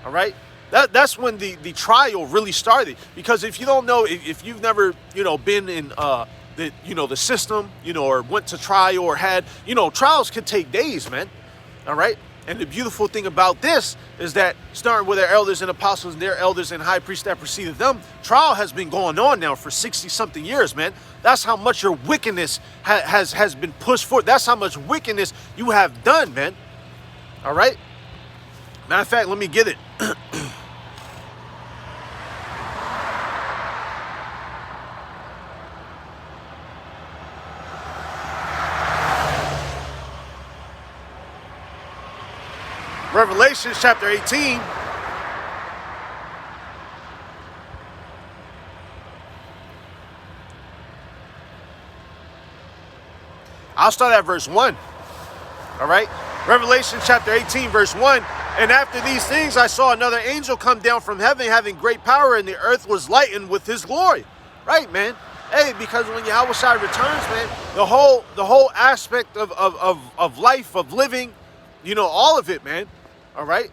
All right. That's when the trial really started. Because if you don't know, if you've never, you know, been in the system, you know, or went to trial or had, you know, trials can take days, man. All right. And the beautiful thing about this is that starting with their elders and apostles and their elders and high priests that preceded them, trial has been going on now for 60 something years, man. That's how much your wickedness has been pushed forward. That's how much wickedness you have done, man. All right. Matter of fact, let me get it. Revelation chapter 18. I'll start at verse 1. All right. Revelation chapter 18, verse 1. And after these things, I saw another angel come down from heaven, having great power, and the earth was lightened with his glory. Right, man. Hey, because when Yahweh Shai returns, man, the whole aspect of life, of living, you know, all of it, man. All right.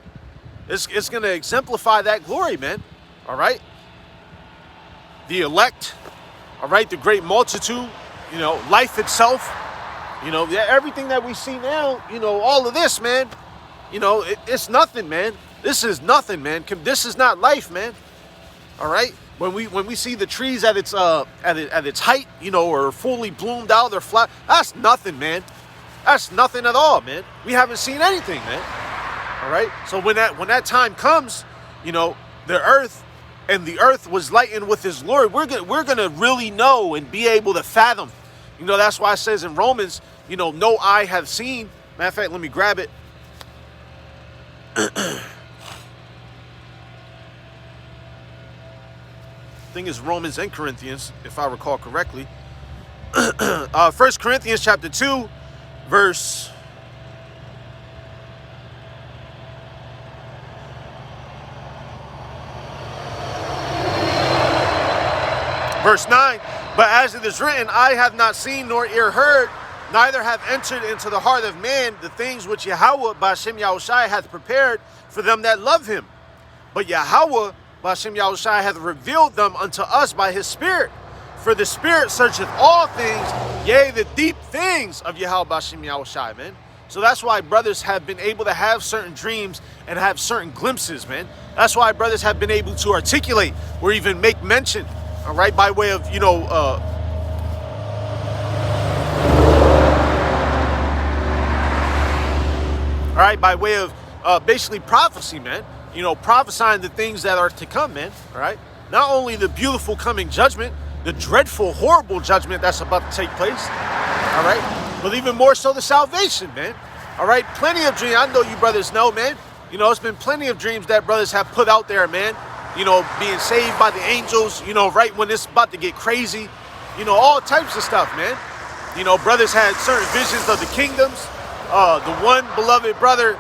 It's going to exemplify that glory, man. All right. The elect. All right. The great multitude, you know, life itself, you know, everything that we see now, you know, all of this, man, you know, it's nothing, man. This is nothing, man. This is not life, man. All right. When we see the trees at its height, you know, or fully bloomed out, or flat, that's nothing, man. That's nothing at all, man. We haven't seen anything, man. All right. So when that time comes, you know, the earth was lightened with his glory. We're gonna really know and be able to fathom. You know, that's why it says in Romans, you know, no eye have seen. Matter of fact, let me grab it. I think it's Romans and Corinthians, if I recall correctly. 1 Corinthians chapter 2, verse 9, but as it is written, eye have not seen nor ear heard, neither have entered into the heart of man the things which Yahweh B'Hashem Yahushai hath prepared for them that love him. But Yahweh B'Hashem Yahushai hath revealed them unto us by his Spirit. For the Spirit searcheth all things, yea, the deep things of Yahweh B'Hashem Yahushai, man. So that's why brothers have been able to have certain dreams and have certain glimpses, man. That's why brothers have been able to articulate or even make mention, all right, by way of, you know, all right, by way of basically prophecy, man. You know, prophesying the things that are to come, man. All right. Not only the beautiful coming judgment, the dreadful, horrible judgment that's about to take place. All right. But even more so the salvation, man. All right. Plenty of dreams. I know you brothers know, man. You know, it's been plenty of dreams that brothers have put out there, man. You know, being saved by the angels, you know, right when it's about to get crazy. You know, all types of stuff, man. You know, brothers had certain visions of the kingdoms. The one beloved brother,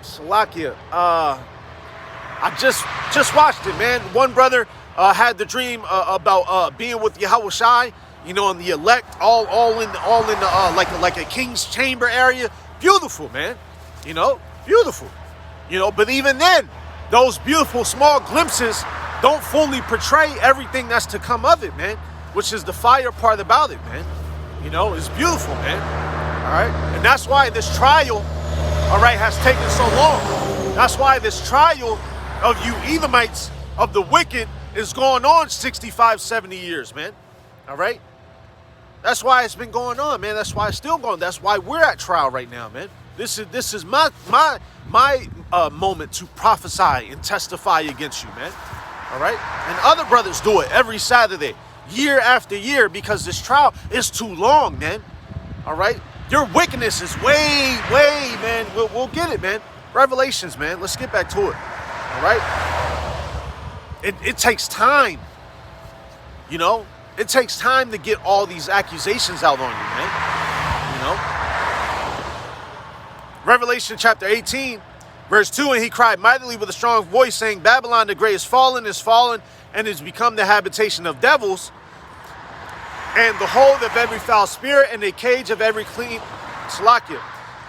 Salakia, I just watched it, man. One brother had the dream about being with Yahweh Shai, you know, and the elect, all in the like a king's chamber area. Beautiful, man. You know, beautiful. You know, but even then, those beautiful small glimpses don't fully portray everything that's to come of it, man. Which is the fire part about it, man. You know, it's beautiful, man. All right, and that's why this trial, all right, has taken so long. That's why this trial of you Edomites, of the wicked, is going on 65, 70 years, man. All right? That's why it's been going on, man. That's why it's still going on. That's why we're at trial right now, man. This is my moment to prophesy and testify against you, man. All right? And other brothers do it every Saturday, year after year, because this trial is too long, man. All right? Your wickedness is way, way, man. We'll get it, man. Revelations, man. Let's get back to it. All right? It takes time. You know? It takes time to get all these accusations out on you, man. You know? Revelation chapter 18, verse 2, and he cried mightily with a strong voice, saying, Babylon the great is fallen, and is become the habitation of devils, and the hold of every foul spirit, and a cage of every clean, Salakia,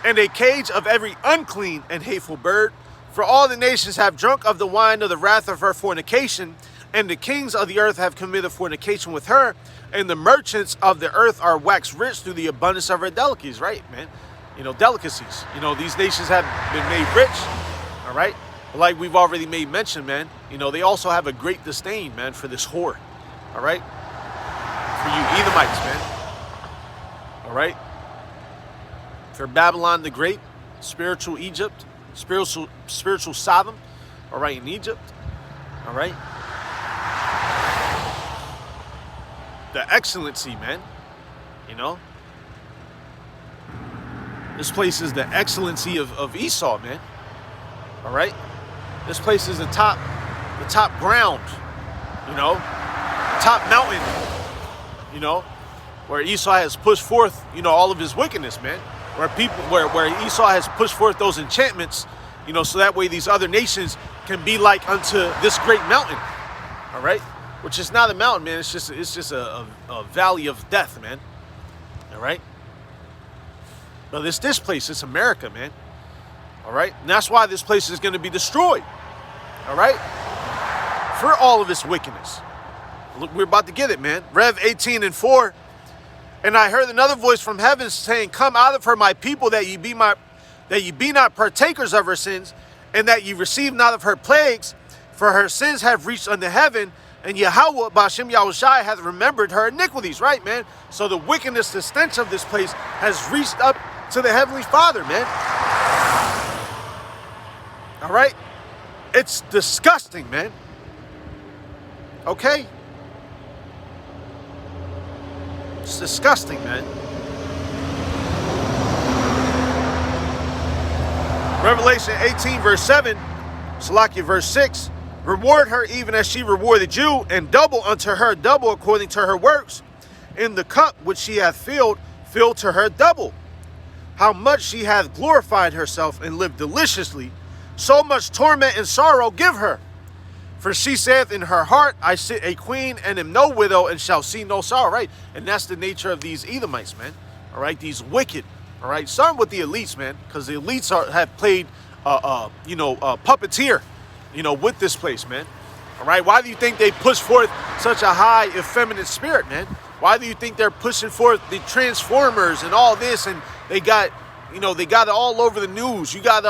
and a cage of every unclean and hateful bird. For all the nations have drunk of the wine of the wrath of her fornication, and the kings of the earth have committed fornication with her, and the merchants of the earth are waxed rich through the abundance of her delicacies, right, man? You know, delicacies. You know, these nations have been made rich, all right? Like we've already made mention, man, you know, they also have a great disdain, man, for this whore, all right? For you Edomites, man. All right? For Babylon the Great, spiritual Egypt, spiritual Sodom, all right, in Egypt, all right? The excellency, man, you know? This place is the excellency of Esau, man, all right? This place is the top ground, you know? The top mountain. You know, where Esau has pushed forth, you know, all of his wickedness, man. Where Esau has pushed forth those enchantments, you know, so that way these other nations can be like unto this great mountain, all right? Which is not a mountain, man. It's just a valley of death, man. All right. But it's this place. It's America, man. All right. And that's why this place is going to be destroyed. All right. For all of its wickedness. Look, we're about to get it, man. Rev 18:4. And I heard another voice from heaven saying, Come out of her, my people, that ye be not partakers of her sins, and that ye receive not of her plagues, for her sins have reached unto heaven, and Yahweh, Ba'ashem Yahushai, hath remembered her iniquities, right, man? So the wickedness, the stench of this place has reached up to the Heavenly Father, man. All right? It's disgusting, man. Okay? It's disgusting, man. Revelation 18, verse 7, Salakia, verse 6. Reward her even as she rewarded you, and double unto her double according to her works. In the cup which she hath filled, fill to her double. How much she hath glorified herself and lived deliciously, so much torment and sorrow give her. For she saith in her heart, I sit a queen and am no widow and shall see no sorrow, right? And that's the nature of these Edomites, man. All right, these wicked, all right? Starting with the elites, man, because the elites have played, puppeteer, you know, with this place, man. All right, why do you think they push forth such a high, effeminate spirit, man? Why do you think they're pushing forth the Transformers and all this, and they got it all over the news? You got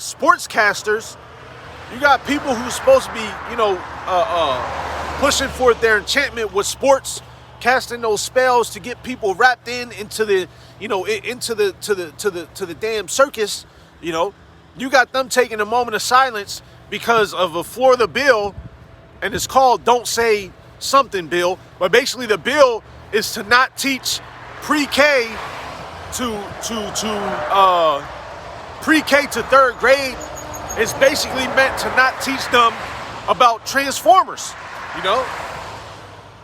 sportscasters. You got people who's supposed to be, pushing forth their enchantment with sports, casting those spells to get people wrapped into the damn circus. You know, you got them taking a moment of silence because of a Florida bill, and it's called "Don't Say Something" bill. But basically, the bill is to not teach pre-K pre-K to third grade. Is basically meant to not teach them about Transformers. You know,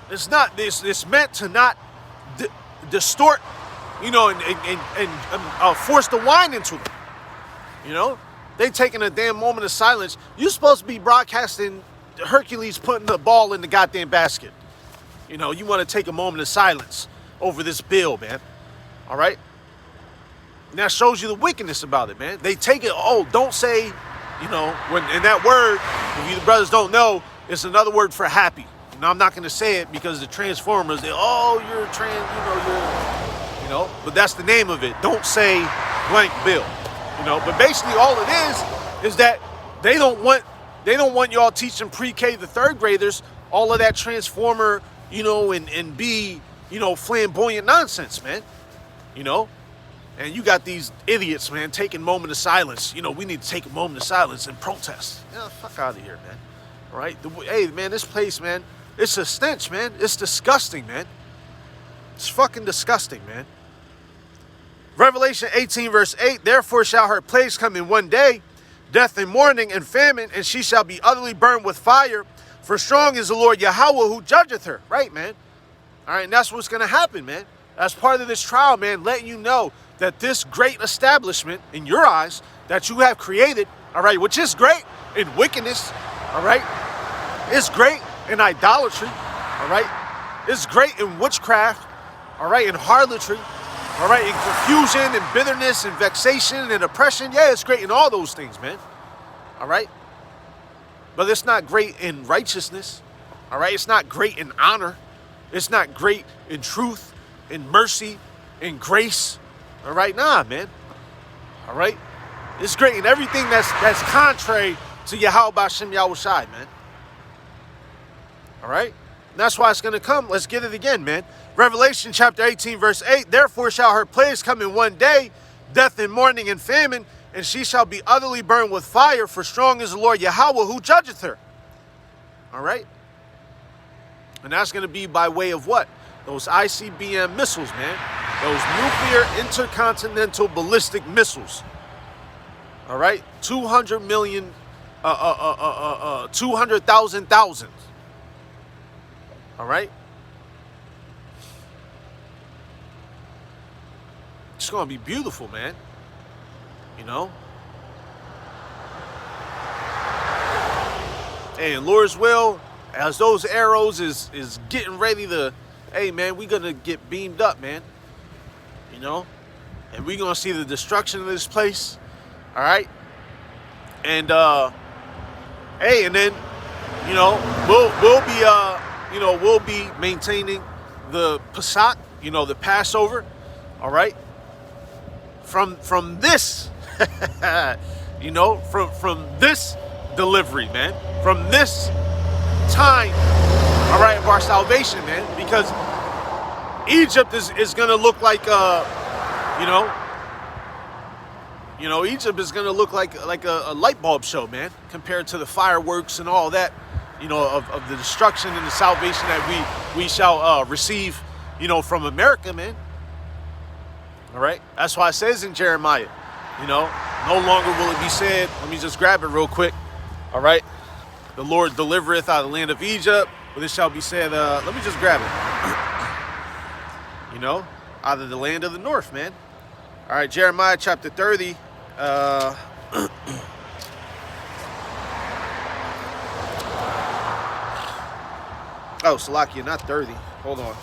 it's not this. It's meant to not distort, and force the wine into them. You know, they taking a damn moment of silence. You're supposed to be broadcasting Hercules putting the ball in the goddamn basket. You know, you want to take a moment of silence over this bill, man. All right. And that shows you the wickedness about it, man. They take it, don't say, when in that word, if you the brothers don't know, it's another word for happy. I'm not going to say it because the Transformers, you're but that's the name of it. Don't say blank bill, But basically all it is that they don't want y'all teaching pre-K to third graders all of that Transformer, and be, flamboyant nonsense, man. And you got these idiots, man, taking a moment of silence. We need to take a moment of silence and protest. Fuck out of here, man. All right? Hey, man, this place, man, it's a stench, man. It's disgusting, man. It's fucking disgusting, man. Revelation 18 verse 8, therefore shall her plagues come in one day, death and mourning and famine, and she shall be utterly burned with fire. For strong is the Lord Yahweh who judgeth her. Right, man. All right, and that's what's going to happen, man. That's part of this trial, man, letting you know that this great establishment in your eyes that you have created, all right, which is great in wickedness, all right, it's great in idolatry, all right, it's great in witchcraft, all right, in harlotry, all right, in confusion and bitterness and vexation and oppression. Yeah, it's great in all those things, man, all right. But it's not great in righteousness, all right? It's not great in honor. It's not great in truth, in mercy, in grace, all right? Nah, man, all right? It's great in everything that's contrary to Yahweh B'Shem Yahushai, man, all right? And that's why it's going to come. Let's get it again, man. Revelation chapter 18, verse 8, therefore shall her plagues come in one day, death and mourning and famine, and she shall be utterly burned with fire, for strong is the Lord Yahweh who judgeth her. All right? And that's going to be by way of what? Those ICBM missiles, man. Those nuclear intercontinental ballistic missiles. All right? 200 million, 200,000 thousands. All right? It's going to be beautiful, man. You know? Hey, and Lord's will, as those arrows is getting ready to, hey, man, we're going to get beamed up, man. You know? And we're going to see the destruction of this place. All right? And, hey, and then, you know, we'll be maintaining the Pesach, you know, the Passover. All right? From this, you know, from this delivery, man, from this time, all right, of our salvation, man, because Egypt is going to look like, Egypt is going to look like a light bulb show, man, compared to the fireworks and all that, you know, of the destruction and the salvation that we shall receive, you know, from America, man. All right, that's why it says in Jeremiah, you know, no longer will it be said, let me just grab it real quick. All right, the Lord delivereth out of the land of Egypt, but it shall be said, let me just grab it, you know, out of the land of the north, man. All right, Jeremiah chapter 30. Oh, Salakia, not 30. Hold on.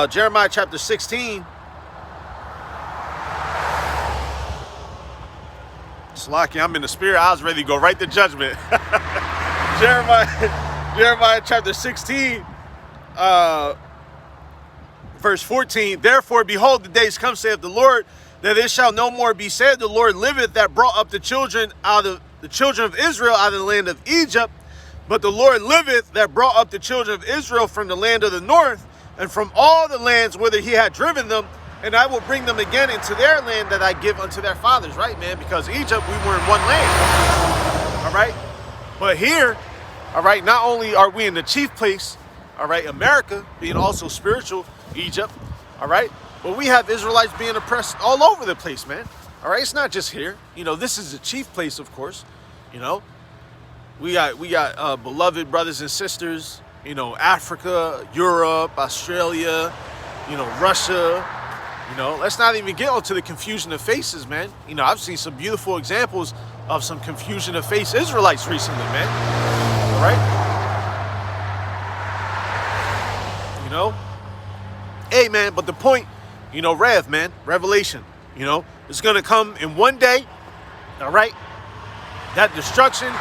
Jeremiah chapter 16. Slacky, I'm in the spirit. I was ready to go right to judgment. Jeremiah chapter 16, verse 14. Therefore, behold, the days come, saith the Lord, that it shall no more be said, the Lord liveth, that brought up the children of Israel out of the land of Egypt. But the Lord liveth, that brought up the children of Israel from the land of the north, and from all the lands whither he had driven them, and I will bring them again into their land that I give unto their fathers. Right, man? Because Egypt, we were in one land. All right? But here, all right, not only are we in the chief place, all right, America, being also spiritual, Egypt, all right, but we have Israelites being oppressed all over the place, man. All right? It's not just here. You know, this is the chief place, of course. You know? We got beloved brothers and sisters, you know, Africa, Europe, Australia, you know, Russia, you know. Let's not even get onto the confusion of faces, man. You know, I've seen some beautiful examples of some confusion of face Israelites recently, man. All right? You know? Hey, man, but the point, you know, Revelation, you know, it's going to come in one day, all right? That destruction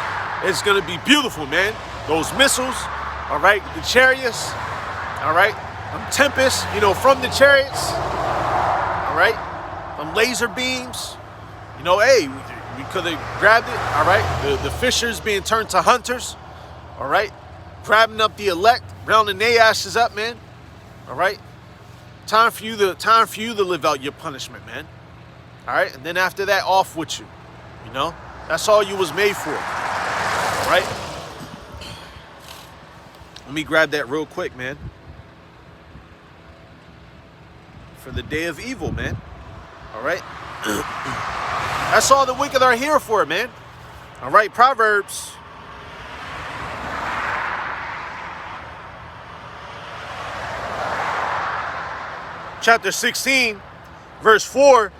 is going to be beautiful, man. Those missiles, all right, the chariots, all right, tempests, you know, from the chariots, all right, laser beams, you know, hey, we could have grabbed it, all right, the fishers being turned to hunters, all right, grabbing up the elect, rounding their ashes up, man, all right, time for you to live out your punishment, man, All right, and then after that, off with you. You know, that's all you was made for. All right. Let me grab that real quick, man. For the day of evil, man. All right. That's all the wicked are here for, man. All right, Proverbs. Chapter 16, verse 4.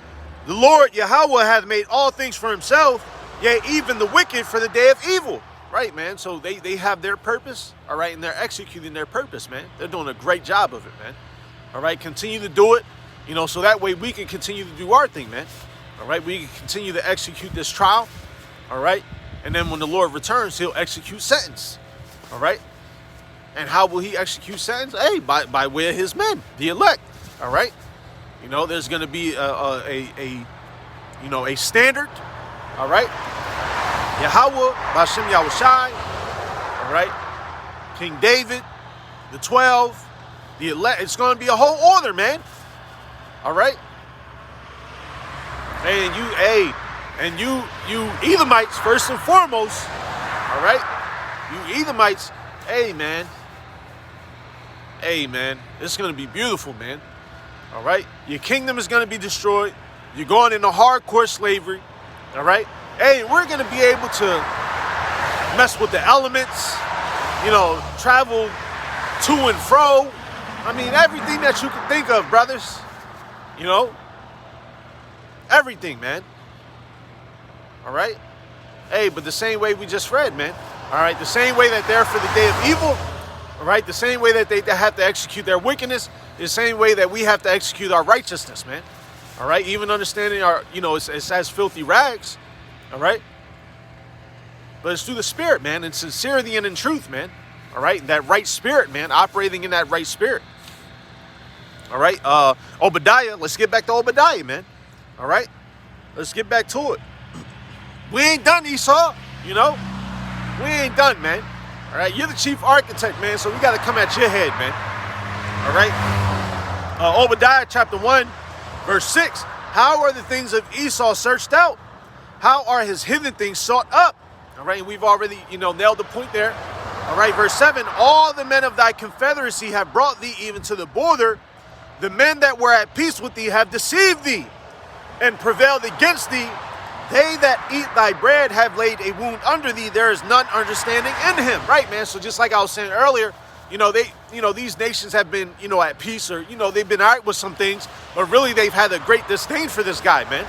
The Lord Yahweh hath made all things for himself, yea, even the wicked for the day of evil. Right, man. So they have their purpose, all right, and they're executing their purpose, man. They're doing a great job of it, man. All right, continue to do it, you know, so that way we can continue to do our thing, man. All right, we can continue to execute this trial, all right, and then when the Lord returns, he'll execute sentence, all right. And how will he execute sentence? Hey, by way of his men, the elect, all right. You know, there's going to be a standard, all right. Yahweh, Bashem Yahushai, all right. King David, the 12, the elect. It's going to be a whole order, man. All right. And you Edomites, first and foremost, all right. You Edomites, hey, man, it's going to be beautiful, man. All right. Your kingdom is going to be destroyed. You're going into hardcore slavery, all right. Hey, we're going to be able to mess with the elements, you know, travel to and fro. I mean, everything that you can think of, brothers. You know, everything, man. All right? Hey, but the same way we just read, man. All right? The same way that they're for the day of evil, all right? The same way that they have to execute their wickedness, the same way that we have to execute our righteousness, man. All right? Even understanding our, you know, it's as filthy rags. All right? But it's through the spirit, man, in sincerity and in truth, man. All right? That right spirit, man, operating in that right spirit. All right? Obadiah, let's get back to Obadiah, man. All right? Let's get back to it. We ain't done, Esau, you know? We ain't done, man. All right? You're the chief architect, man, so we got to come at your head, man. All right? Obadiah chapter 1, verse 6. How are the things of Esau searched out? How are his hidden things sought up? All right, and we've already, you know, nailed the point there. All right, verse 7. All the men of thy confederacy have brought thee even to the border. The men that were at peace with thee have deceived thee and prevailed against thee. They that eat thy bread have laid a wound under thee. There is none understanding in him. Right, man. So just like I was saying earlier, you know, these nations have been, you know, at peace, or, you know, they've been all right with some things, but really they've had a great disdain for this guy, man.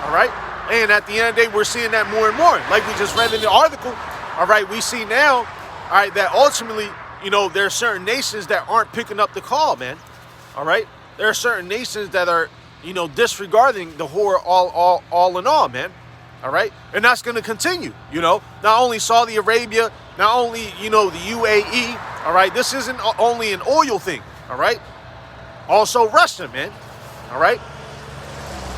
All right. And at the end of the day, we're seeing that more and more. Like we just read in the article, all right, we see now, all right, that ultimately, you know, there are certain nations that aren't picking up the call, man. All right? There are certain nations that are, you know, disregarding the horror all in all, man. All right? And that's going to continue, you know. Not only Saudi Arabia, not only, you know, the UAE, all right? This isn't only an oil thing, all right? Also Russia, man. All right?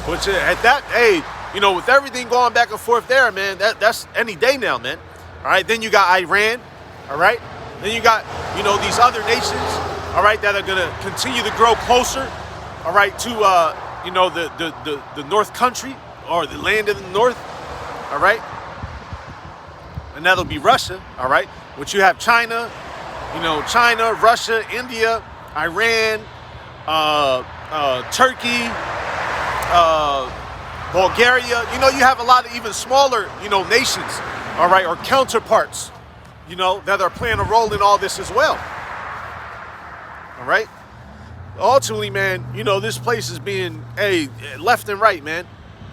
Which at that, hey, you know, with everything going back and forth there, man, that's any day now, man. All right, then you got Iran, all right? Then you got, you know, these other nations, all right, that are going to continue to grow closer, all right, to, you know, the North Country, or the land of the North, all right? And that'll be Russia, all right? Which you have China, you know, China, Russia, India, Iran, Turkey, Bulgaria. You know, you have a lot of even smaller, you know, nations, all right, or counterparts, you know, that are playing a role in all this as well. All right? Ultimately, man, you know, this place is being, hey, left and right, man.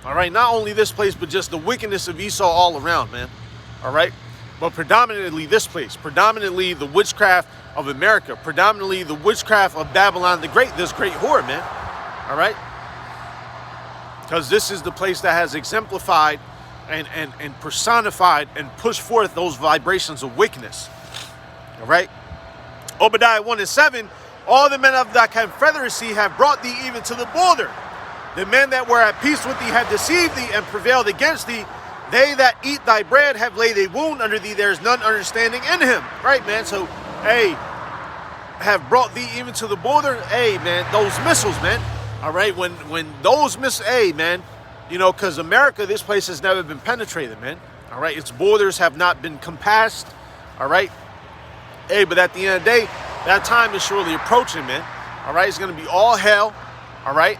All right? Not only this place, but just the wickedness of Esau all around, man. All right? But predominantly this place, predominantly the witchcraft of America, predominantly the witchcraft of Babylon the Great, this great whore, man. All right? Because this is the place that has exemplified and personified and pushed forth those vibrations of wickedness. All right? Obadiah 1:7, all the men of thy confederacy have brought thee even to the border. The men that were at peace with thee have deceived thee and prevailed against thee. They that eat thy bread have laid a wound under thee. There is none understanding in him. Right, man? So, hey, have brought thee even to the border. Hey, man, those missiles, man. All right, when those missiles, hey, man, You know, because America, this place has never been penetrated, man. All right, its borders have not been compassed. All right. Hey, but at the end of the day, that time is surely approaching, man. All right, it's going to be all hell. All right,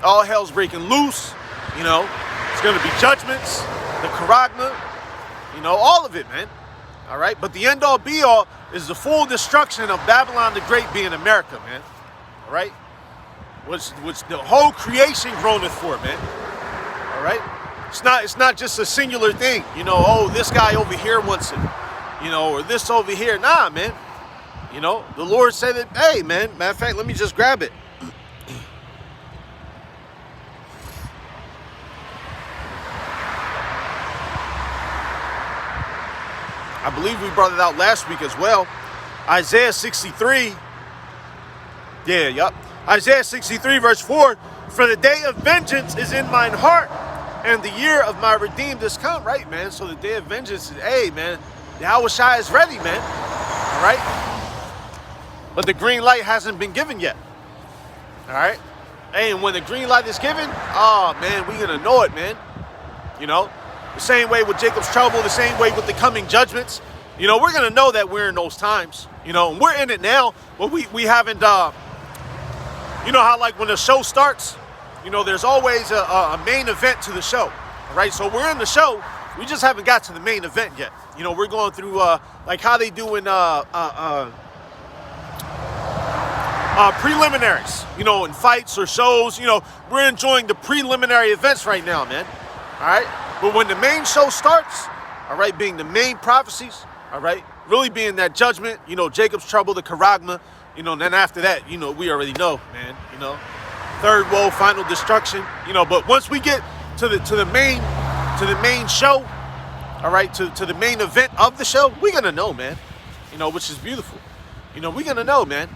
all hell's breaking loose. You know, it's going to be judgments, the charagma, you know, all of it, man. All right, but the end all be all is the full destruction of Babylon the Great being America, man. All right, which the whole creation groaneth for, man. All right, it's not just a singular thing, you know. Oh, this guy over here wants it, you know, or this over here. Nah, man. You know, the Lord said that. Hey, man. Matter of fact, let me just grab it. I believe we brought it out last week as well. Isaiah 63. Yeah, yup. Isaiah 63 verse 4. For the day of vengeance is in mine heart, and the year of my redeemed is come. Right, man. So the day of vengeance is, hey, man, the Yahushua is ready, man. All right. But the green light hasn't been given yet. All right. Hey, and when the green light is given, oh, man, we're going to know it, man. You know, the same way with Jacob's trouble, the same way with the coming judgments. You know, we're going to know that we're in those times. You know, and we're in it now, but we haven't, you know how like when the show starts, you know, there's always a main event to the show. All right, so we're in the show. We just haven't got to the main event yet. You know, we're going through like how they do in preliminaries, you know, in fights or shows. You know, we're enjoying the preliminary events right now, man. All right, but when the main show starts, all right, being the main prophecies, all right, really being that judgment, you know, Jacob's trouble, the charagma, you know, and then after that, you know, we already know, man, you know, third woe, final destruction, you know. But once we get to the main show, all right, to the main event of the show, we're gonna know, man, you know, which is beautiful. You know, we're gonna know, man.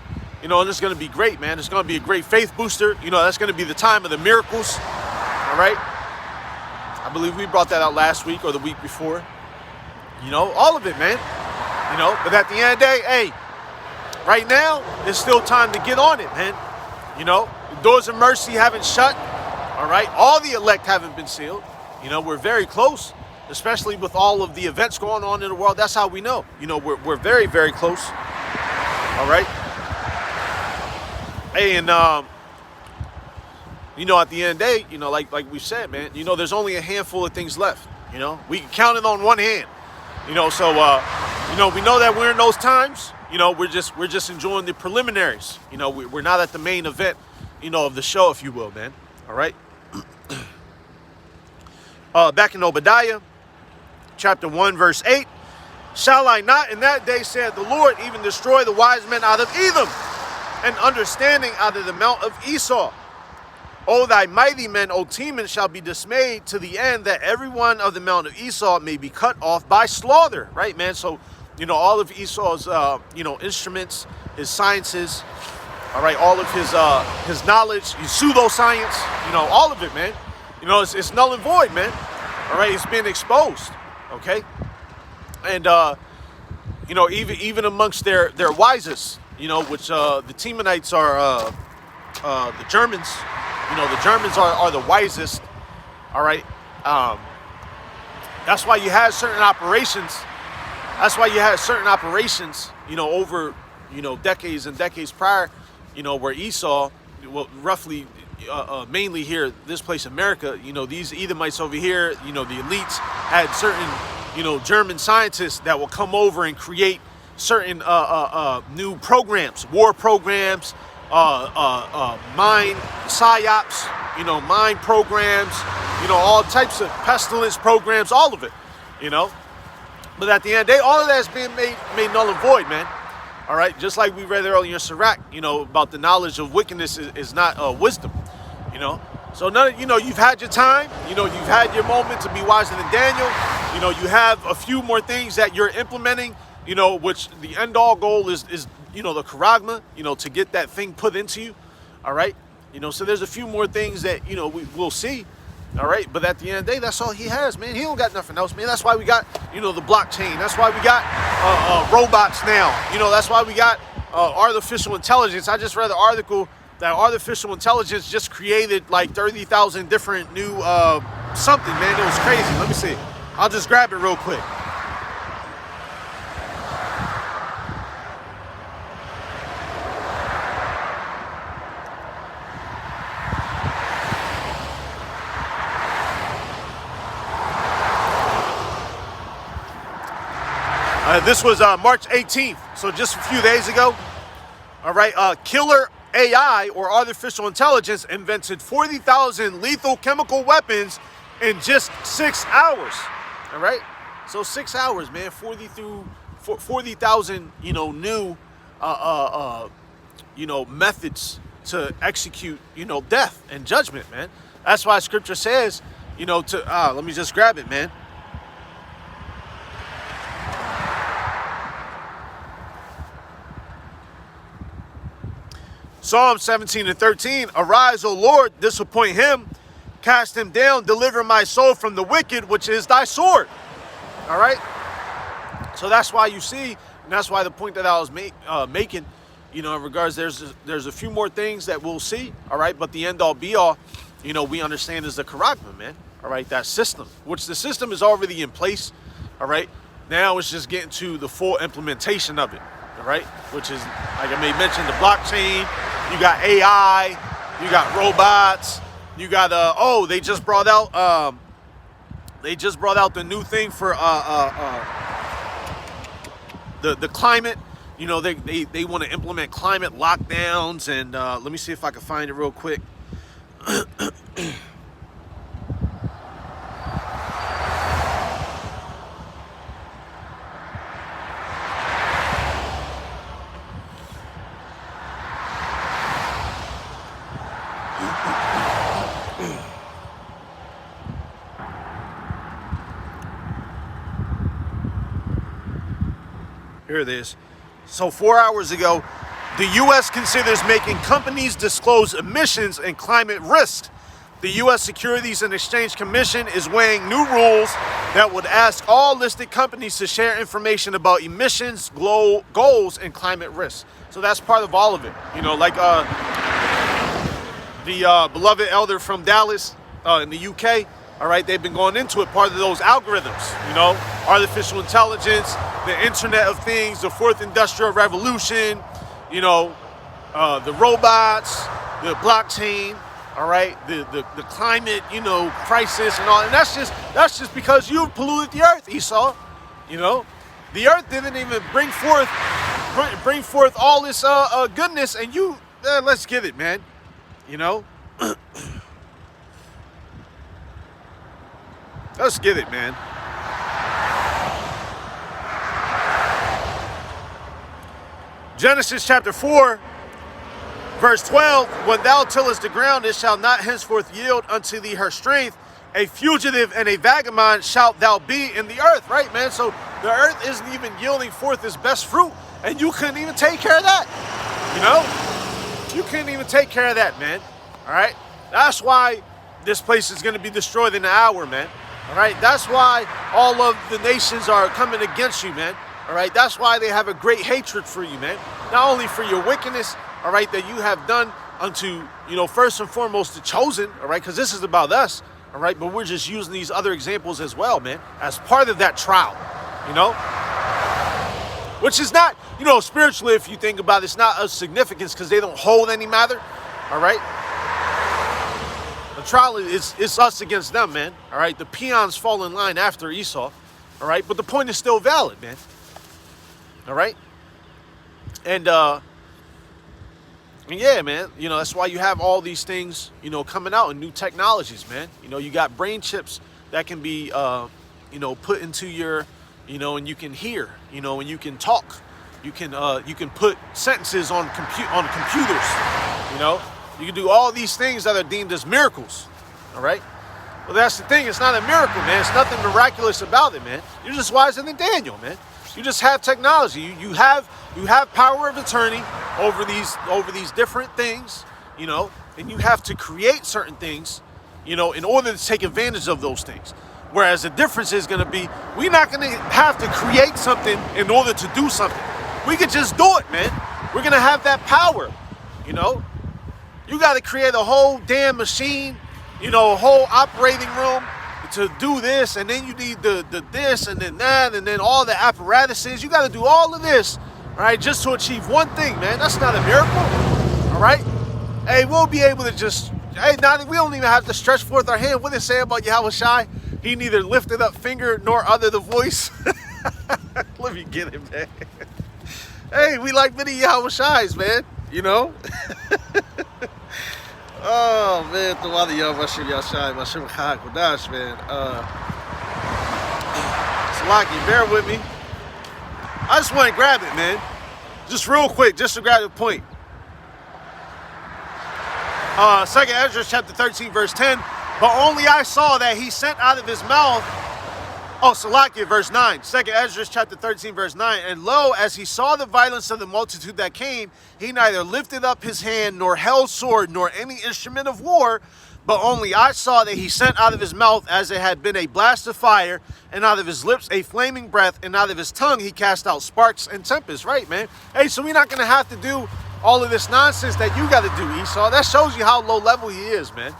You know, and it's gonna be great, man. It's gonna be a great faith booster. You know, that's gonna be the time of the miracles. All right. I believe we brought that out last week or the week before. You know, all of it, man. You know, but at the end of the day, hey, right now, it's still time to get on it, man. You know, the doors of mercy haven't shut. All right. All the elect haven't been sealed. You know, we're very close, especially with all of the events going on in the world. That's how we know. You know, we're very, very close. All right. Hey, and you know, at the end of the day, you know, like we said, man, you know, there's only a handful of things left. You know, we can count it on one hand. You know, so you know, we know that we're in those times. You know, we're just enjoying the preliminaries. You know, we're not at the main event, you know, of the show, if you will, man. All right. Back in Obadiah, chapter 1, verse 8. Shall I not in that day, said the Lord, even destroy the wise men out of Edom, and understanding out of the mount of Esau? O thy mighty men, O Teman, shall be dismayed to the end that every one of the mount of Esau may be cut off by slaughter. Right, man? So, you know, all of Esau's, you know, instruments, his sciences, all right, all of his knowledge, his pseudoscience, you know, all of it, man. You know, it's null and void, man. All right, it's been exposed, okay? And, you know, even amongst their wisest, you know, which the Temanites are the Germans. You know, the Germans are the wisest, all right? That's why you had certain operations. That's why you had certain operations, you know, over, you know, decades and decades prior, you know, where Esau, well, roughly, mainly here, this place, America, you know, these Edomites over here, you know, the elites had certain, you know, German scientists that will come over and create certain new programs, war programs, mine psyops, you know, mine programs, you know, all types of pestilence programs, all of it, you know. But at the end of the day, all of that is being made null and void, man. All right, just like we read earlier in Sirach, you know, about the knowledge of wickedness is not wisdom, you know. So none of, you know, you've had your time, you know, you've had your moment to be wiser than Daniel. You know, you have a few more things that you're implementing, you know, which the end all goal is you know, the charagma, you know, to get that thing put into you. All right. You know, so there's a few more things that, you know, we'll see. All right. But at the end of the day, that's all he has, man. He don't got nothing else, man. That's why we got, you know, the blockchain. That's why we got robots now. You know, that's why we got artificial intelligence. I just read an article that artificial intelligence just created like 30,000 different new something, man. It was crazy. Let me see. I'll just grab it real quick. This was March 18th, so just a few days ago. All right, killer AI, or artificial intelligence, invented 40,000 lethal chemical weapons in just 6 hours. All right, so 6 hours, man. 40,000, new, methods to execute, death and judgment, man. That's why Scripture says, let me just grab it, man. Psalm 17:13, arise, O Lord, disappoint him, cast him down, deliver my soul from the wicked, which is thy sword. All right? So that's why you see, and that's why the point that I was making, in regards, there's a few more things that we'll see, all right? But the end-all, be-all, we understand is the Karagma, man, all right? That system, which the system is already in place, all right? Now it's just getting to the full implementation of it, all right? Which is, like I may mention, the blockchain. You got AI, you got robots, you got they just brought out the new thing for the climate. They want to implement climate lockdowns, and let me see if I can find it real quick. Here it is. So 4 hours ago, the U.S. considers making companies disclose emissions and climate risks. The U.S. Securities and Exchange Commission is weighing new rules that would ask all listed companies to share information about emissions, goals, and climate risks. So that's part of all of it. Like the beloved elder from Dallas in the UK, all right, they've been going into it, part of those algorithms, artificial intelligence, the Internet of Things, the Fourth Industrial Revolution, the robots, the blockchain, all right, the climate, crisis and all. And that's just because you polluted the earth, Esau. The earth didn't even bring forth all this goodness, and you, let's get it, man. Let's get it, man. Genesis chapter 4, verse 12, when thou tillest the ground, it shall not henceforth yield unto thee her strength. A fugitive and a vagabond shalt thou be in the earth, right, man? So the earth isn't even yielding forth its best fruit, and you couldn't even take care of that, You couldn't even take care of that, man, all right? That's why this place is going to be destroyed in an hour, man. All right, that's why all of the nations are coming against you, man. All right, that's why they have a great hatred for you, man. Not only for your wickedness, all right, that you have done unto, first and foremost the chosen, all right, because this is about us, all right, but we're just using these other examples as well, man, as part of that trial, which is not, spiritually, if you think about it, it's not of significance because they don't hold any matter, all right? Trial is us against them, man. All right, the peons fall in line after Esau. All right, but the point is still valid, man. All right, and yeah, man. That's why you have all these things, coming out and new technologies, man. You got brain chips that can be, put into your, and you can hear, and you can talk. You can put sentences on computers, You can do all these things that are deemed as miracles, all right? Well, that's the thing. It's not a miracle, man. It's nothing miraculous about it, man. You're just wiser than Daniel, man. You just have technology. You have power of attorney over these different things, and you have to create certain things, in order to take advantage of those things. Whereas the difference is going to be, we're not going to have to create something in order to do something. We could just do it, man. We're going to have that power, You got to create a whole damn machine, you know, a whole operating room to do this, and then you need the this and then that, and then all the apparatuses. You got to do all of this, right, just to achieve one thing, man. That's not a miracle, all right? Hey, we'll be able to just, hey, we don't even have to stretch forth our hand. What did it say about Yahweh Shai? He neither lifted up finger nor uttered the voice. Let me get it, man. Hey, we like many Yahweh Shais, man, you know? Oh, man, Tawada Yahweh Shai, Mashem Chag Kodash, man. Salaki, bear with me. I just want to grab it, man. Just real quick, just to grab the point. 2nd Ezra chapter 13, verse 10. But only I saw that he sent out of his mouth. Oh, Salakia, verse 9. 2nd Ezra chapter 13, verse 9. And lo, as he saw the violence of the multitude that came, he neither lifted up his hand, nor held sword, nor any instrument of war. But only I saw that he sent out of his mouth as it had been a blast of fire, and out of his lips a flaming breath, and out of his tongue he cast out sparks and tempests. Right, man? Hey, so we're not going to have to do all of this nonsense that you got to do, Esau. That shows you how low level he is, man.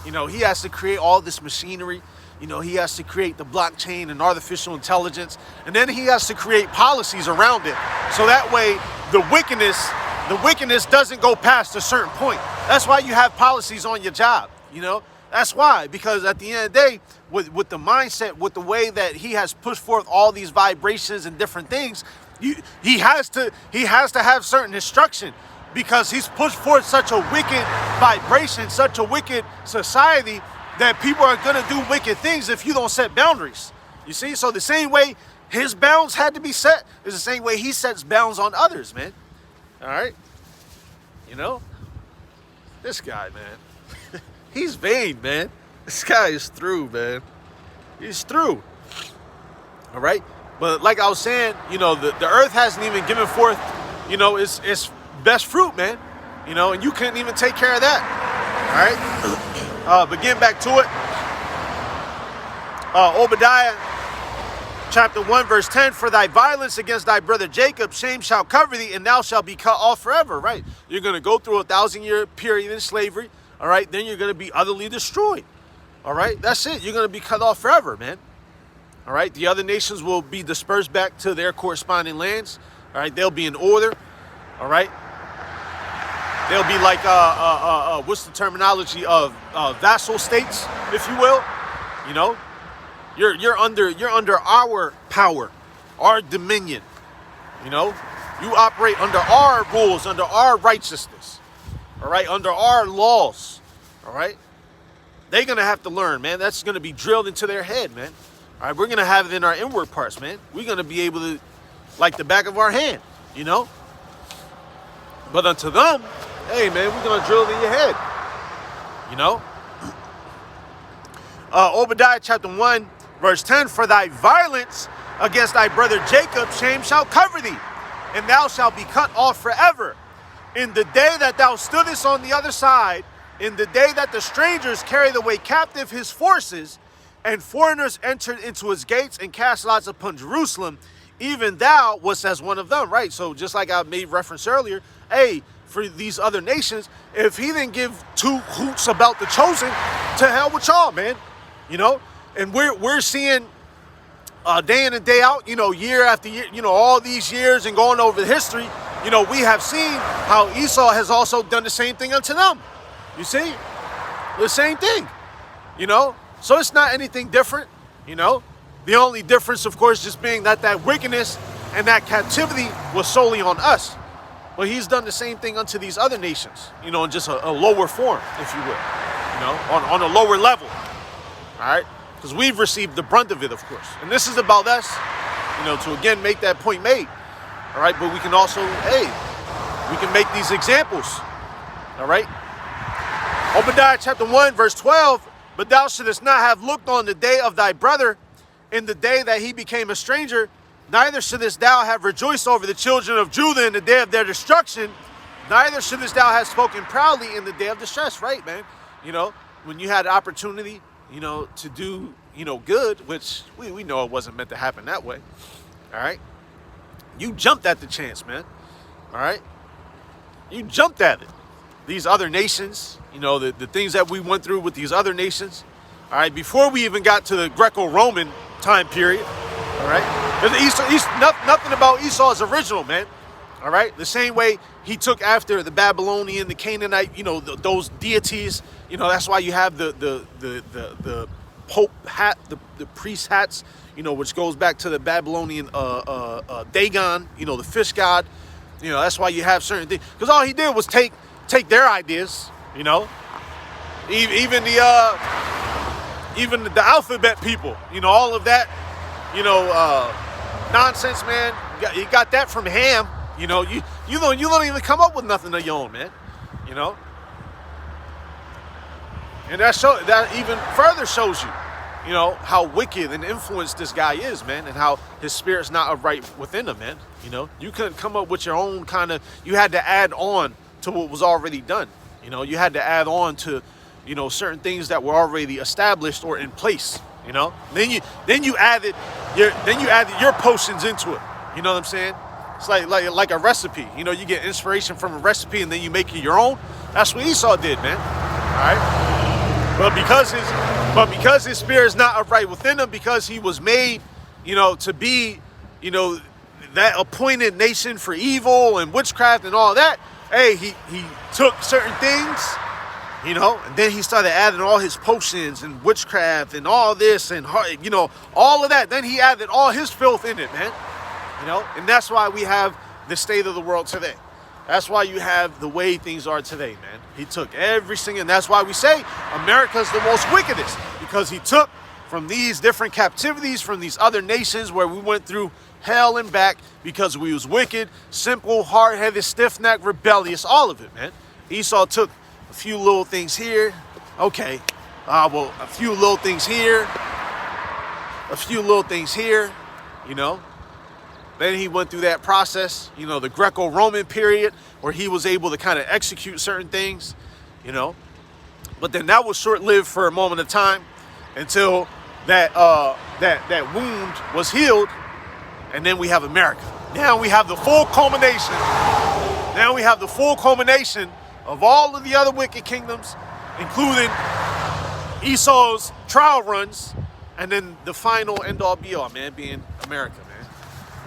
You know, he has to create all this machinery. You know, he has to create the blockchain and artificial intelligence. And then he has to create policies around it. So that way the wickedness doesn't go past a certain point. That's why you have policies on your job, you know. That's why, because at the end of the day, with the mindset, with the way that he has pushed forth all these vibrations and different things, he has to have certain instruction, because he's pushed forth such a wicked vibration, such a wicked society, that people are going to do wicked things if you don't set boundaries. You see? So the same way his bounds had to be set is the same way he sets bounds on others, man. All right? You know? This guy, man. He's vain, man. This guy is through, man. He's through. All right? But like I was saying, you know, the earth hasn't even given forth, you know, its best fruit, man. You know, and you couldn't even take care of that. All right? But getting back to it, Obadiah chapter 1, verse 10, for thy violence against thy brother Jacob, shame shall cover thee, and thou shalt be cut off forever, right? You're going to go through a 1,000-year period in slavery, all right? Then you're going to be utterly destroyed, all right? That's it. You're going to be cut off forever, man, all right? The other nations will be dispersed back to their corresponding lands, all right? They'll be in order, all right? They'll be like, what's the terminology of vassal states, if you will? You know, you're under our power, our dominion. You know, you operate under our rules, under our righteousness. All right, under our laws. All right, they're gonna have to learn, man. That's gonna be drilled into their head, man. All right, we're gonna have it in our inward parts, man. We're gonna be able to, like the back of our hand, you know. But unto them, hey, man, we're going to drill it in your head, you know? Obadiah chapter 1, verse 10, for thy violence against thy brother Jacob, shame shall cover thee, and thou shalt be cut off forever. In the day that thou stoodest on the other side, in the day that the strangers carried away captive his forces, and foreigners entered into his gates and cast lots upon Jerusalem, even thou wast as one of them, right? So just like I made reference earlier, hey, for these other nations, if he didn't give two hoots about the chosen, to hell with y'all, man. You know, and we're seeing day in and day out, you know, year after year, you know, all these years and going over the history, you know, we have seen how Esau has also done the same thing unto them. You see, the same thing, you know, so it's not anything different, you know. The only difference, of course, just being that wickedness and that captivity was solely on us. But he's done the same thing unto these other nations, you know, in just a lower form, if you will, you know, on a lower level, all right? Because we've received the brunt of it, of course. And this is about us, you know, to again make that point made, all right? But we can also, hey, we can make these examples, all right? Obadiah chapter 1, verse 12, but thou shouldest not have looked on the day of thy brother in the day that he became a stranger, neither shouldest thou have rejoiced over the children of Judah in the day of their destruction, neither shouldest thou have spoken proudly in the day of distress, right, man? You know, when you had the opportunity, you know, to do, you know, good, which we know it wasn't meant to happen that way, all right? You jumped at the chance, man, all right? You jumped at it. these other nations, you know, the things that we went through with these other nations, all right, before we even got to the Greco-Roman time period, all right? There's nothing about Esau is original, man, all right? The same way he took after the Babylonian, the Canaanite, you know, those deities, you know, that's why you have the Pope hat, the priest hats, you know, which goes back to the Babylonian Dagon, you know, the fish god. You know, that's why you have certain things. Because all he did was take their ideas, you know. Even the alphabet people, you know, all of that, you know, nonsense, man. You got that from Ham, you know. You don't even come up with nothing of your own, man, you know. And that even further shows you know, how wicked and influenced this guy is, man, and how his spirit's not upright within him, man. You know, you couldn't come up with your own kind of, you had to add on to what was already done. You know, you had to add on to, you know, certain things that were already established or in place, you know. Then you added your potions into it. You know what I'm saying? It's like a recipe. You know, you get inspiration from a recipe and then you make it your own. That's what Esau did, man. All right? But because his spirit is not upright within him, because he was made, you know, to be, you know, that appointed nation for evil and witchcraft and all that, hey, he took certain things, you know, and then he started adding all his potions and witchcraft and all this and, you know, all of that. Then he added all his filth in it, man, you know, and that's why we have the state of the world today. That's why you have the way things are today, man. He took every single, and that's why we say America's the most wickedest, because he took from these different captivities, from these other nations where we went through hell and back because we was wicked, simple, hard-headed, stiff-necked, rebellious, all of it, man. Esau took a few little things here. Okay, well, a few little things here, a few little things here, you know. Then he went through that process, you know, the Greco-Roman period, where he was able to kind of execute certain things, you know. But then that was short-lived for a moment of time until that wound was healed, and then we have America. Now we have the full culmination. Now we have the full culmination of all of the other wicked kingdoms, including Esau's trial runs, and then the final end-all be-all, man, being America, man.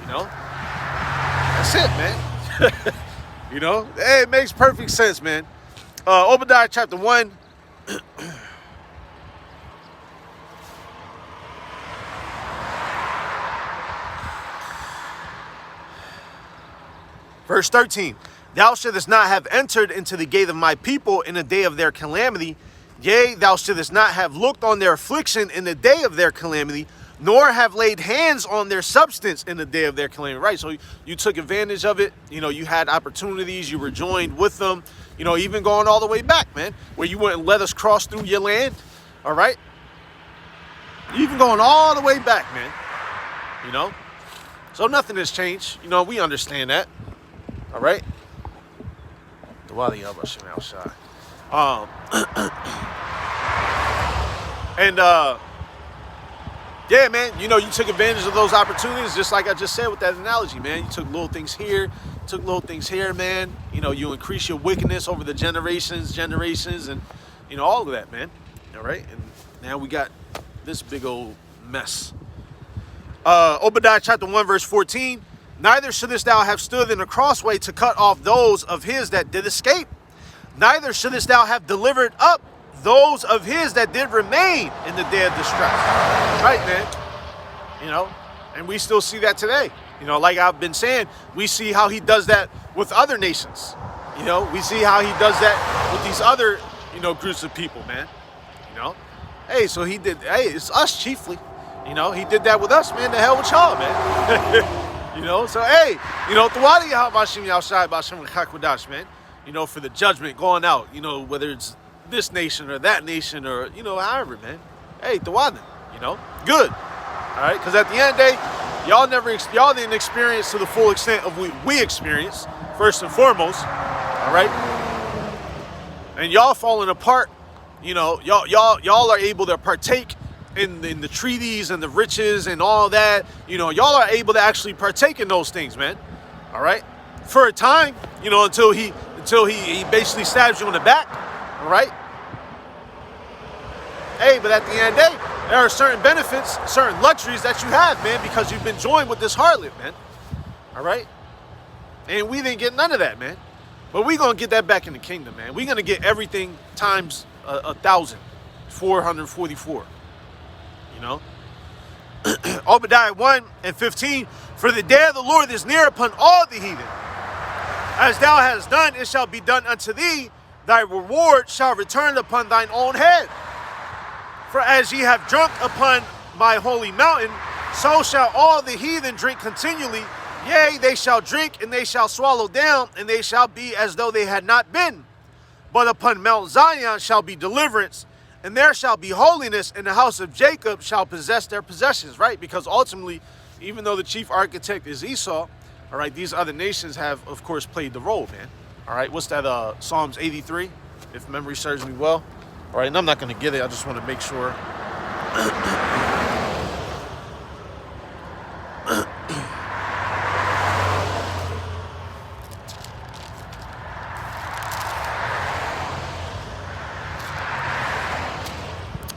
You know, that's it, man. You know, hey, it makes perfect sense, man. Obadiah chapter 1. Verse 13. Thou shouldest not have entered into the gate of my people in the day of their calamity. Yea, thou shouldest not have looked on their affliction in the day of their calamity, nor have laid hands on their substance in the day of their calamity. Right, so you took advantage of it. You know, you had opportunities. You were joined with them. You know, even going all the way back, man, where you wouldn't let us cross through your land. All right? Even going all the way back, man. You know? So nothing has changed. You know, we understand that. All right? The Wali outside. Yeah, man, you know, you took advantage of those opportunities, just like I just said with that analogy, man. You took little things here, man. You know, you increase your wickedness over the generations, and, you know, all of that, man. All right? And now we got this big old mess. Obadiah chapter 1, verse 14. Neither shouldest thou have stood in the crossway to cut off those of his that did escape. Neither shouldest thou have delivered up those of his that did remain in the day of distress. Right, man. You know, and we still see that today. You know, like I've been saying, we see how he does that with other nations. You know, we see how he does that with these other, you know, groups of people, man. You know, hey, so he did, hey, it's us chiefly. You know, he did that with us, man. The hell with y'all, man. You know, so hey, you know, Tawadi Habashim Yashai Bashim Kakwadash, man. You know, for the judgment going out, you know, whether it's this nation or that nation or, you know, however, man. Hey, Tawadi, you know, good. All right, because at the end of the day, y'all didn't experience to the full extent of what we experienced, first and foremost. All right, and y'all falling apart. You know, y'all are able to partake in the treaties and the riches and all that. You know, y'all are able to actually partake in those things, man. All right, for a time, you know, until until he basically stabs you in the back, all right? Hey, but at the end of the day, there are certain benefits, certain luxuries that you have, man, because you've been joined with this harlot, man, all right? And we didn't get none of that, man. But we're going to get that back in the kingdom, man. We're going to get everything times 1,444, you know? Obadiah 1:15, for the day of the Lord is near upon all the heathen. As thou hast done, it shall be done unto thee. Thy reward shall return upon thine own head. For as ye have drunk upon my holy mountain, so shall all the heathen drink continually. Yea, they shall drink, and they shall swallow down, and they shall be as though they had not been. But upon Mount Zion shall be deliverance, and there shall be holiness, and the house of Jacob shall possess their possessions, right? Because ultimately, even though the chief architect is Esau, all right, these other nations have, of course, played the role, man. All right, what's that, Psalms 83, if memory serves me well? All right, and I'm not going to get it. I just want to make sure.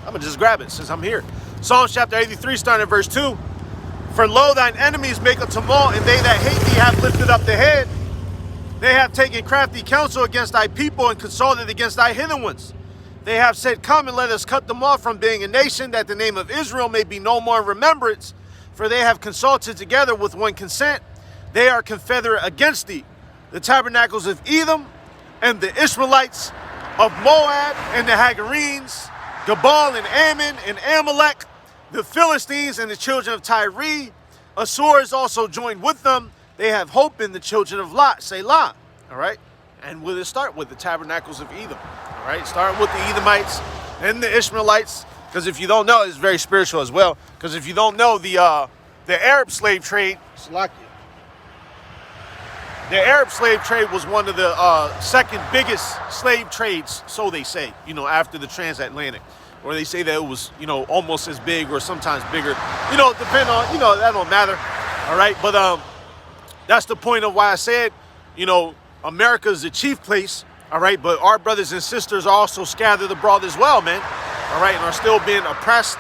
I'm going to just grab it since I'm here. Psalms chapter 83, starting at verse 2. For lo, thine enemies make a tumult, and they that hate thee have lifted up the head. They have taken crafty counsel against thy people and consulted against thy hidden ones. They have said, come and let us cut them off from being a nation, that the name of Israel may be no more in remembrance. For they have consulted together with one consent. They are confederate against thee. The tabernacles of Edom and the Ishmaelites of Moab and the Hagarenes, Gabal and Ammon and Amalek, the Philistines and the children of Tyre. Assur is also joined with them. They have hope in the children of Lot, Selah. All right? And we'll start with the tabernacles of Edom. All right? Start with the Edomites and the Ishmaelites. Because if you don't know, it's very spiritual as well. Because if you don't know, the Arab slave trade, the Arab slave trade was one of the second biggest slave trades, so they say, you know, after the transatlantic. Or they say that it was, you know, almost as big or sometimes bigger. You know, depending on, you know, that don't matter. All right, but that's the point of why I said, you know, America is the chief place. All right, but our brothers and sisters are also scattered abroad as well, man. All right, and are still being oppressed.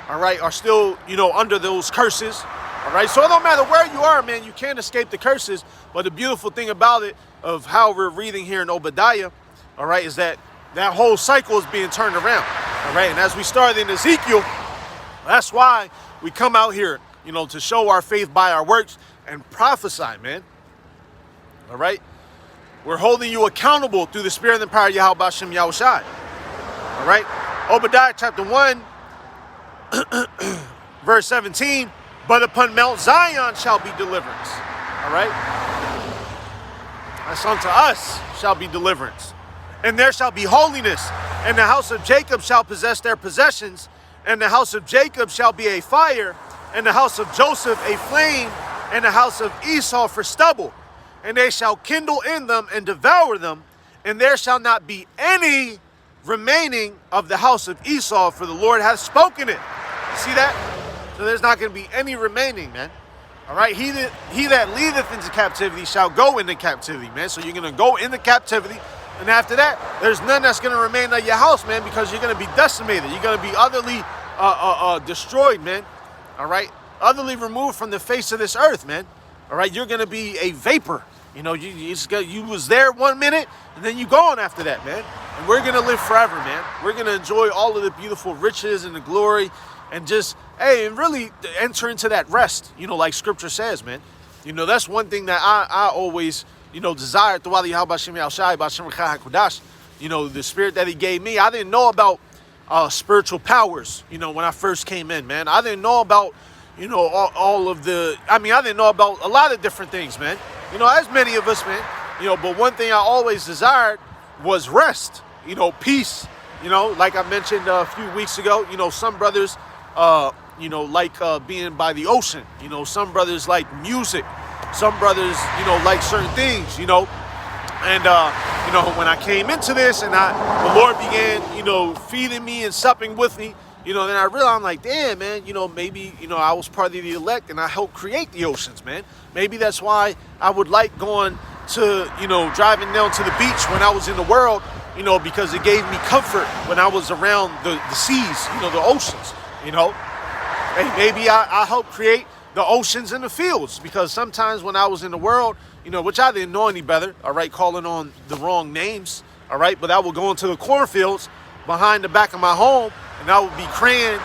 All right, are still, you know, under those curses. All right, so it don't matter where you are, man. You can't escape the curses. But the beautiful thing about it, of how we're reading here in Obadiah, all right, is that that whole cycle is being turned around. All right, and as we started in Ezekiel, that's why we come out here, you know, to show our faith by our works and prophesy, man. All right, we're holding you accountable through the spirit and the power of Yahweh Hashem Yahushai. All right, Obadiah chapter 1, verse 17. But upon Mount Zion shall be deliverance. All right, that's unto us shall be deliverance. And there shall be holiness, and the house of Jacob shall possess their possessions, and the house of Jacob shall be a fire, and the house of Joseph a flame, and the house of Esau for stubble. And they shall kindle in them and devour them, and there shall not be any remaining of the house of Esau, for the Lord hath spoken it. You see that? So there's not going to be any remaining, man. All right, he that leadeth into captivity shall go into captivity, man. So you're going to go into captivity. And after that, there's none that's going to remain at your house, man, because you're going to be decimated. You're going to be utterly destroyed, man. All right? Utterly removed from the face of this earth, man. All right? You're going to be a vapor. You know, you was there 1 minute, and then you gone after that, man. And we're going to live forever, man. We're going to enjoy all of the beautiful riches and the glory and just, hey, and really enter into that rest, you know, like Scripture says, man. You know, that's one thing that I always, you know, desired throughout the Yahweh Shem Yahushai, B'Shem HaKodash. You know, the spirit that he gave me. I didn't know about spiritual powers, you know, when I first came in, man. I didn't know about, you know, all of the, I didn't know about a lot of different things, man. You know, as many of us, man. You know, but one thing I always desired was rest, you know, peace. You know, like I mentioned a few weeks ago, you know, some brothers, you know, like being by the ocean. You know, some brothers like music. Some brothers, you know, like certain things, you know. And, you know, when I came into this and the Lord began, you know, feeding me and supping with me, you know, then I realized, I'm like, damn, man, you know, maybe, you know, I was part of the elect and I helped create the oceans, man. Maybe that's why I would like going to, driving down to the beach when I was in the world, because it gave me comfort when I was around the seas, the oceans, And maybe I helped create the oceans and the fields, because sometimes when I was in the world, which I didn't know any better, all right, calling on the wrong names, all right, but I would go into the cornfields behind the back of my home, and I would be praying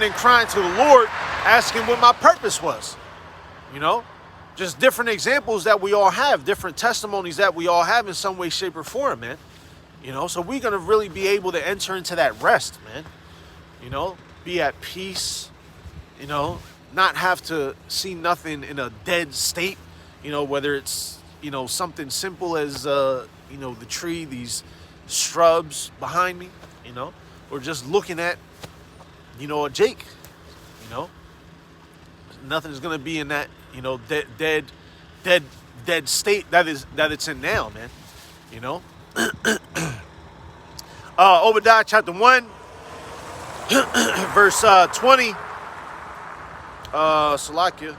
and crying to the Lord, asking what my purpose was, Just different examples that we all have, different testimonies that we all have in some way, shape, or form, man. So we're going to really be able to enter into that rest, man. Be at peace, not have to see nothing in a dead state, whether it's, something simple as, the tree, these shrubs behind me, or just looking at, a Jake, Nothing's going to be in that, dead state that it's in now, man, Obadiah chapter 1, verse 20, Salakia,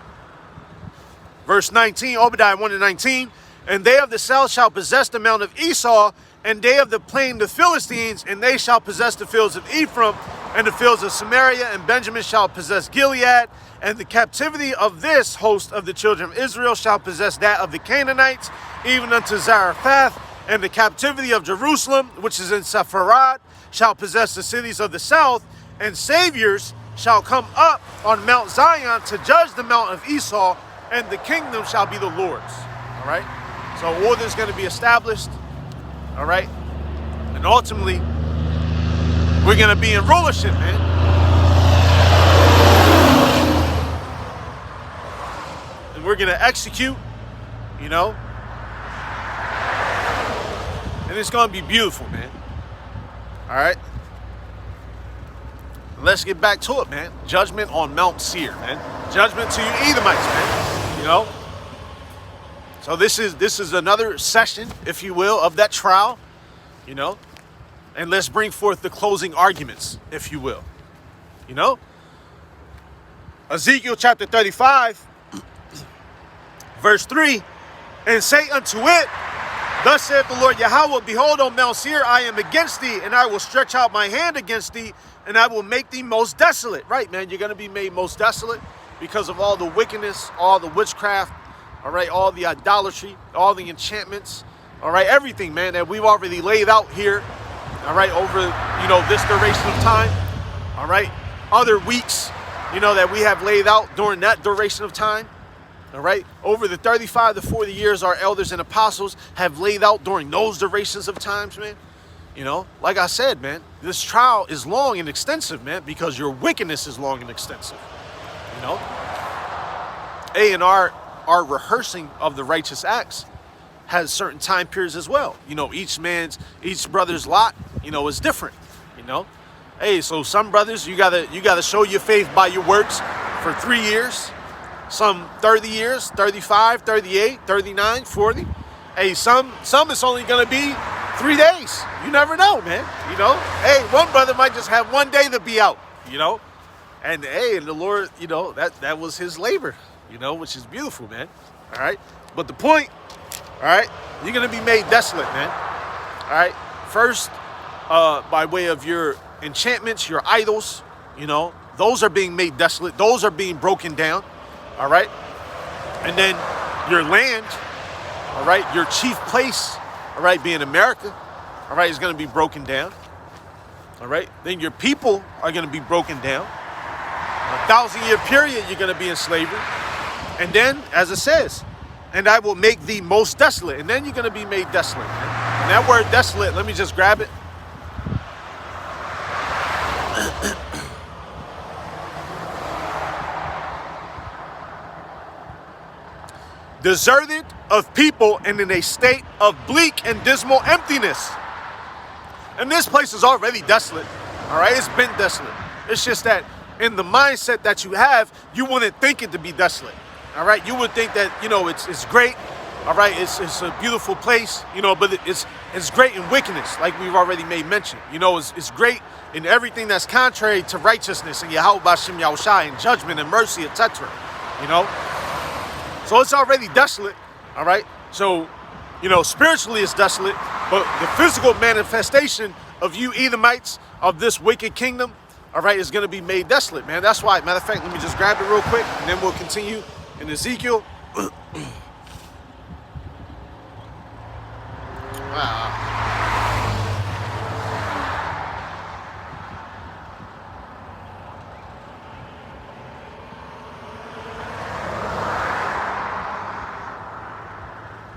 verse 19, Obadiah 1 and 19, and they of the south shall possess the mount of Esau, and they of the plain the Philistines, and they shall possess the fields of Ephraim, and the fields of Samaria, and Benjamin shall possess Gilead, and the captivity of this host of the children of Israel shall possess that of the Canaanites, even unto Zarephath, and the captivity of Jerusalem, which is in Sepharad, shall possess the cities of the south, and saviors shall come up on Mount Zion to judge the mount of Esau, and the kingdom shall be the Lord's. All right? So order is going to be established. All right? And ultimately, we're going to be in rulership, man. And we're going to execute, and it's going to be beautiful, man. All right? Let's get back to it, man. Judgment on Mount Seir, man. Judgment to you Edomites, man. So this is another session, if you will, of that trial, And let's bring forth the closing arguments, if you will. Ezekiel chapter 35, verse 3, and say unto it, thus saith the Lord Yahweh, behold, O Mount Seir, I am against thee, and I will stretch out my hand against thee, and I will make thee most desolate. Right, man, you're going to be made most desolate because of all the wickedness, all the witchcraft, all right, all the idolatry, all the enchantments, all right, everything, man, that we've already laid out here, all right, over, this duration of time, all right, other weeks, that we have laid out during that duration of time, all right, over the 35 to 40 years our elders and apostles have laid out during those durations of times, man. Like I said, man, this trial is long and extensive, man, because your wickedness is long and extensive, Hey, and our rehearsing of the righteous acts has certain time periods as well. Each brother's lot, is different, Hey, so some brothers, you gotta show your faith by your works for 3 years. Some 30 years, 35, 38, 39, 40. Hey, some it's only going to be 3 days. You never know, man. Hey, one brother might just have 1 day to be out, And hey, and the Lord, that was his labor, which is beautiful, man. All right. But the point, all right, you're going to be made desolate, man. All right. First, by way of your enchantments, your idols, those are being made desolate. Those are being broken down. All right. And then your land, all right, your chief place, all right, being America, all right, is going to be broken down. All right. Then your people are going to be broken down. 1,000-year period, you're going to be in slavery. And then, as it says, and I will make thee most desolate. And then you're going to be made desolate. And that word desolate, let me just grab it. Deserted of people and in a state of bleak and dismal emptiness. And this place is already desolate. All right, it's been desolate. It's just that in the mindset that you have, you wouldn't think it to be desolate. All right, you would think that, it's great. All right, it's a beautiful place, but it's great in wickedness, like we've already made mention. It's great in everything that's contrary to righteousness and Yahweh B'Shem Yahushai and judgment and mercy, etc. So it's already desolate, all right? So You know, spiritually it's desolate, but the physical manifestation of you Edomites, of this wicked kingdom, all right, is going to be made desolate, man. That's why, matter of fact, let me just grab it real quick, and then we'll continue in Ezekiel. Wow.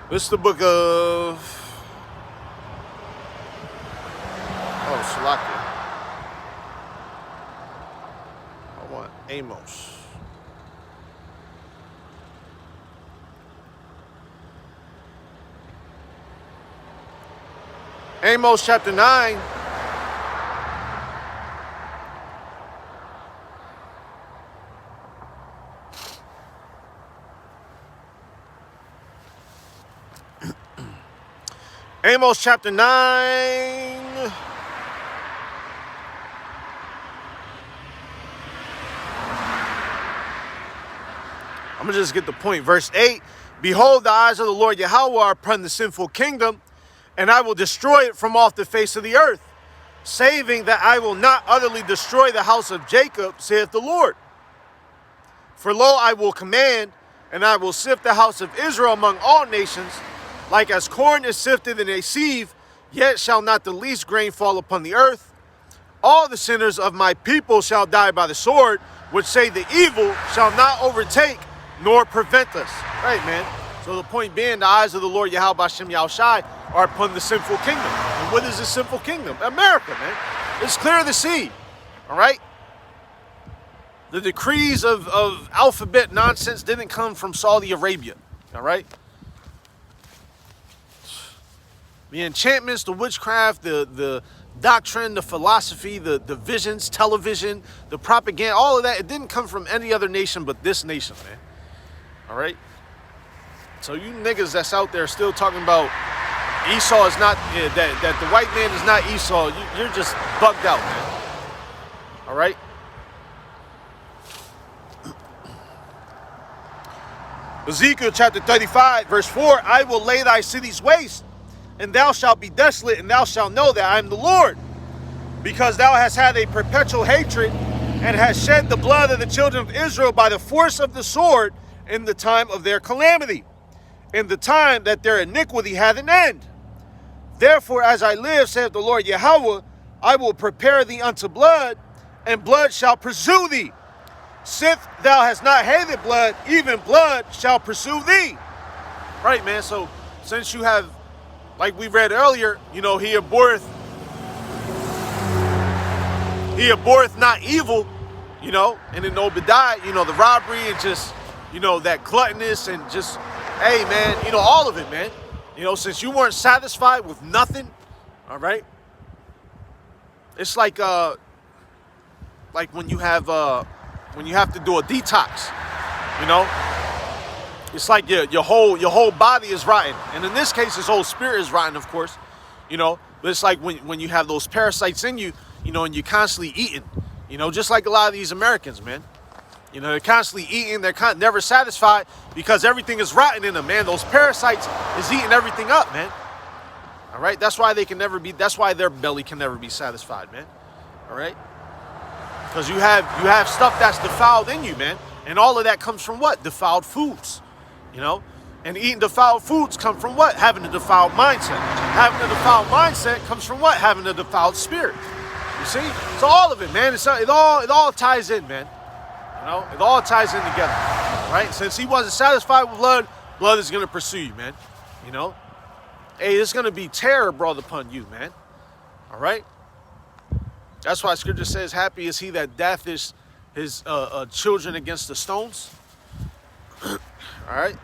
This is the book of... Oh, Salakia. I want Amos. Amos chapter 9. Amos chapter 9. I'm going to just get the point. Verse 8. Behold, the eyes of the Lord Yahweh are upon the sinful kingdom, and I will destroy it from off the face of the earth, saving that I will not utterly destroy the house of Jacob, saith the Lord. For lo, I will command, and I will sift the house of Israel among all nations, like as corn is sifted in a sieve, yet shall not the least grain fall upon the earth. All the sinners of my people shall die by the sword, which say the evil shall not overtake nor prevent us. Right, man. So the point being, the eyes of the Lord Yahweh Bashem Yahushai are upon the sinful kingdom. And what is the sinful kingdom? America, man. It's clear to see. All right? The decrees of alphabet nonsense didn't come from Saudi Arabia. All right? The enchantments, the witchcraft, the doctrine, the philosophy, the visions, television, the propaganda, all of that, it didn't come from any other nation but this nation, man. All right? So you niggas that's out there still talking about Esau is not, that the white man is not Esau, you're just bugged out, man. All right? Ezekiel chapter 35, verse 4, I will lay thy cities waste, and thou shalt be desolate, and thou shalt know that I am the Lord, because thou hast had a perpetual hatred, and hast shed the blood of the children of Israel by the force of the sword in the time of their calamity, in the time that their iniquity hath an end. Therefore, as I live, saith the Lord Yahweh, I will prepare thee unto blood, and blood shall pursue thee. Sith thou hast not hated blood, even blood shall pursue thee. Right, man. So since you have, like we read earlier, you know, he abhorreth not evil, you know, and in Obadiah, you know, the robbery and just, you know, that gluttonous and just, hey, man, you know, all of it, man. You know, since you weren't satisfied with nothing, all right? It's like when you have to do a detox, you know? It's like your whole body is rotten. And in this case, his whole spirit is rotten, of course, you know? But it's like when you have those parasites in you, you know, and you're constantly eating, you know, just like a lot of these Americans, man. You know, they're constantly eating, they're never satisfied because everything is rotten in them, man. Those parasites is eating everything up, man. All right? That's why that's why their belly can never be satisfied, man. All right? Because you have stuff that's defiled in you, man. And all of that comes from what? Defiled foods, you know? And eating defiled foods come from what? Having a defiled mindset. Having a defiled mindset comes from what? Having a defiled spirit. You see? So all of it, man. It all ties in, man. You know, it all ties in together, right? Since he wasn't satisfied with blood, blood is going to pursue you, man. You know? Hey, it's going to be terror brought upon you, man. All right? That's why Scripture says, happy is he that dath his children against the stones. All right?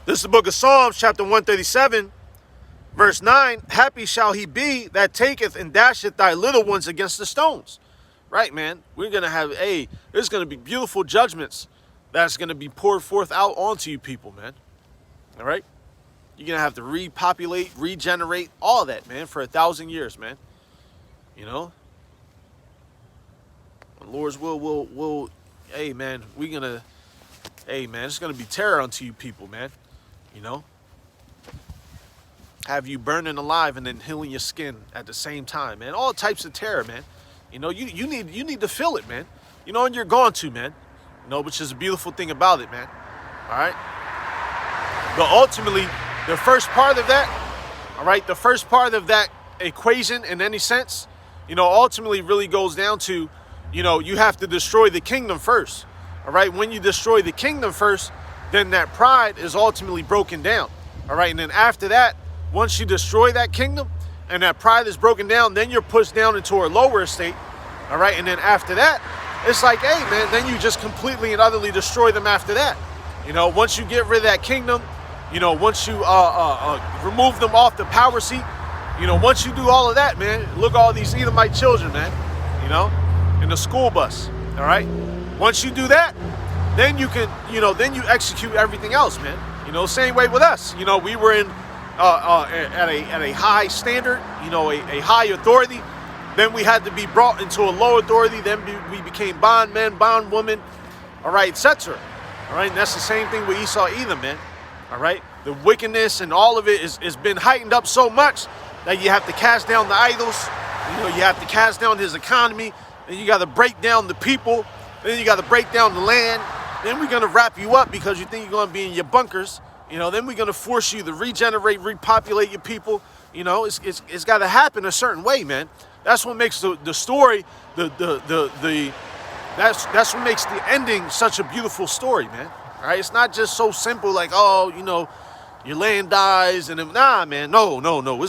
This is the book of Psalms, chapter 137. Verse 9, happy shall he be that taketh and dasheth thy little ones against the stones. Right, man? We're going to have, there's going to be beautiful judgments that's going to be poured forth out onto you people, man. All right? You're going to have to repopulate, regenerate, all of that, man, for 1,000 years, man. You know? The Lord's will hey, man, it's gonna be terror unto you people, man. You know, have you burning alive and then healing your skin at the same time, man. All types of terror, man. You know, you need to feel it, man. You know, and you're going to, man. You know, which is a beautiful thing about it, man. All right. But ultimately, the first part of that, all right, the first part of that equation in any sense, you know, ultimately really goes down to, you know, you have to destroy the kingdom first. All right. When you destroy the kingdom first, then that pride is ultimately broken down. All right. And then after that, once you destroy that kingdom and that pride is broken down, then you're pushed down into a lower estate. All right. And then after that, it's like, hey, man, then you just completely and utterly destroy them after that. You know, once you get rid of that kingdom, you know, once you remove them off the power seat, you know, once you do all of that, man, look at all these Edomite children, man, you know, in the school bus. All right. Once you do that, then you can, you know, then you execute everything else, man. You know, same way with us. You know, we were in at a high standard, you know, a high authority. Then we had to be brought into a low authority. Then we became bondmen, bondwomen, all right, etc. All right, and that's the same thing with Esau Edom, man. All right, the wickedness and all of it is been heightened up so much that you have to cast down the idols. You know, you have to cast down his economy. Then you got to break down the people. Then you got to break down the land. Then we're gonna wrap you up because you think you're gonna be in your bunkers. You know, then we're gonna force you to regenerate, repopulate your people. You know, it's got to happen a certain way, man. That's what makes the story that's what makes the ending such a beautiful story, man. All right, it's not just so simple like, oh, you know, your land dies and then, nah, man, no.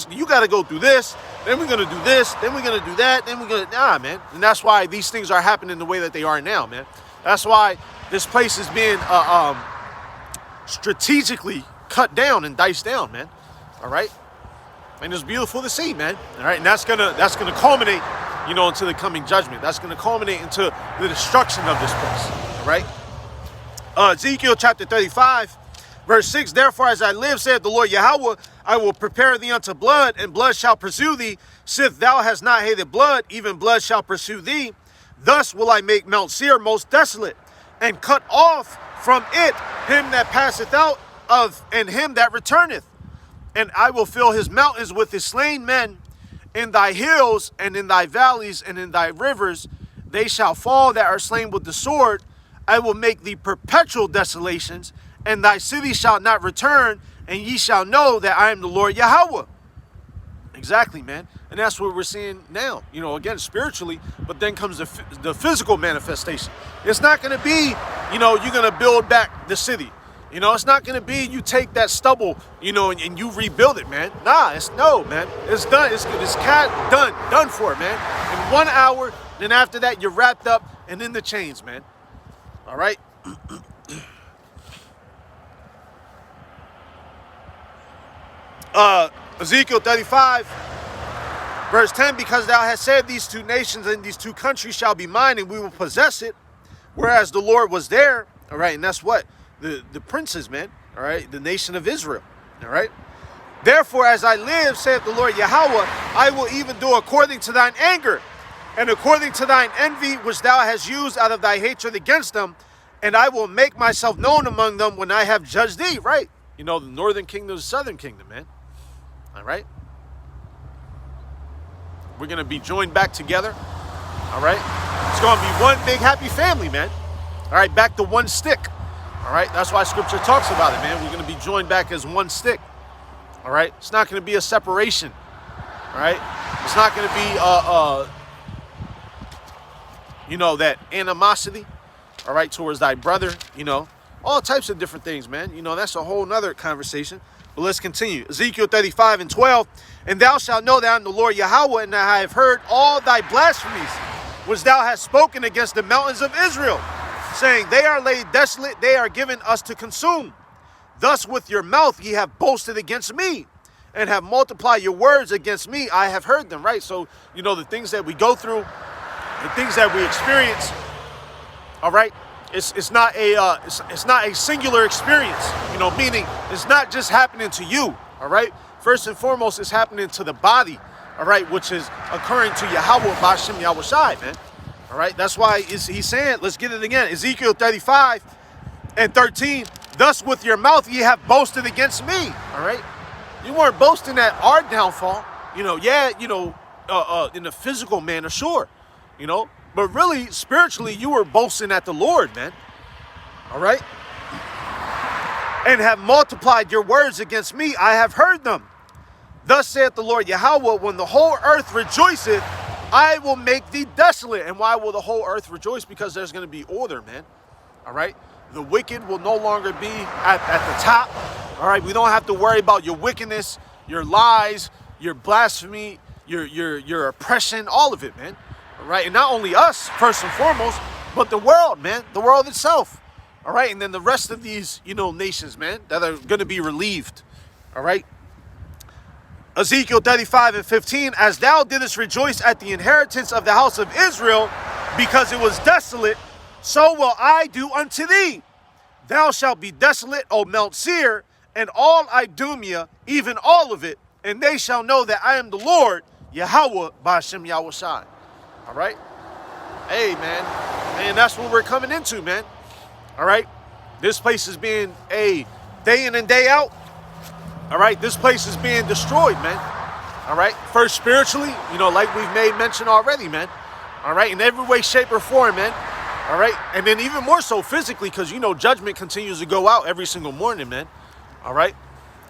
You got to go through this. Then we're gonna do this. Then we're gonna do that. Then we're gonna, nah, man. And that's why these things are happening the way that they are now, man. That's why this place is being strategically cut down and diced down, man. All right, and it's beautiful to see, man. All right, and that's gonna culminate, you know, into the coming judgment. That's gonna culminate into the destruction of this place. All right. Ezekiel chapter 35, verse 6. Therefore, as I live, saith the Lord Yahweh, I will prepare thee unto blood, and blood shall pursue thee. Sith thou hast not hated blood, even blood shall pursue thee. Thus will I make Mount Seir most desolate, and cut off from it him that passeth out of, and him that returneth. And I will fill his mountains with his slain men. In thy hills, and in thy valleys, and in thy rivers, they shall fall that are slain with the sword. I will make thee perpetual desolations, and thy city shall not return, and ye shall know that I am the Lord Yahweh. Exactly, man. And that's what we're seeing now, you know, again, spiritually, but then comes the physical manifestation. It's not going to be, you know, you're going to build back the city. You know, it's not going to be you take that stubble, you know, and you rebuild it, man. Nah, no, man. It's done. It's done for, man. In 1 hour, then after that, you're wrapped up and in the chains, man. All right? Ezekiel 35, verse 10, because thou hast said these two nations and these two countries shall be mine, and we will possess it, whereas the Lord was there. All right, and that's what? The princes, man. All right, the nation of Israel. All right? Therefore, as I live, saith the Lord Yahweh, I will even do according to thine anger, and according to thine envy, which thou hast used out of thy hatred against them, and I will make myself known among them when I have judged thee. Right? You know, the northern kingdom, the southern kingdom, man. All right? We're going to be joined back together. All right? It's going to be one big happy family, man. All right? Back to one stick. All right? That's why Scripture talks about it, man. We're going to be joined back as one stick. All right? It's not going to be a separation. All right? It's not going to be, you know, that animosity, all right, towards thy brother, you know. All types of different things, man. You know, that's a whole nother conversation. But let's continue. Ezekiel 35 and 12. And thou shalt know that I am the Lord Yahweh, and that I have heard all thy blasphemies, which thou hast spoken against the mountains of Israel, saying, they are laid desolate, they are given us to consume. Thus with your mouth ye have boasted against me, and have multiplied your words against me. I have heard them, right? So, you know, the things that we go through, the things that we experience, all right? It's not a singular experience, you know, meaning it's not just happening to you, all right? First and foremost, it's happening to the body, all right, which is occurring to Yahweh, Bashem, Yahweh Shai, man, All right, that's why he's saying, let's get it again. Ezekiel 35:13. Thus with your mouth ye have boasted against me. All right, you weren't boasting at our downfall. In the physical manner, sure, but really spiritually, you were boasting at the Lord, man. All right, and have multiplied your words against me. I have heard them. Thus saith the Lord Yahweh, when the whole earth rejoiceth, I will make thee desolate. And why will the whole earth rejoice? Because there's going to be order, man. All right? The wicked will no longer be at the top. All right? We don't have to worry about your wickedness, your lies, your blasphemy, your oppression, all of it, man. All right? And not only us, first and foremost, but the world, man. The world itself. All right? And then the rest of these, nations, man, that are going to be relieved. All right? Ezekiel 35:15, as thou didst rejoice at the inheritance of the house of Israel, because it was desolate, so will I do unto thee. Thou shalt be desolate, O Mount Seir, and all Idumea, even all of it, and they shall know that I am the Lord, Yahweh, Ba'ashem Yahushai. All right? Hey, man. And that's what we're coming into, man. All right? This place is being, day in and day out. All right, this place is being destroyed, man. All right, first spiritually, like we've made mention already, man. All right, in every way, shape, or form, man. All right, and then even more so physically, because judgment continues to go out every single morning, man. All right,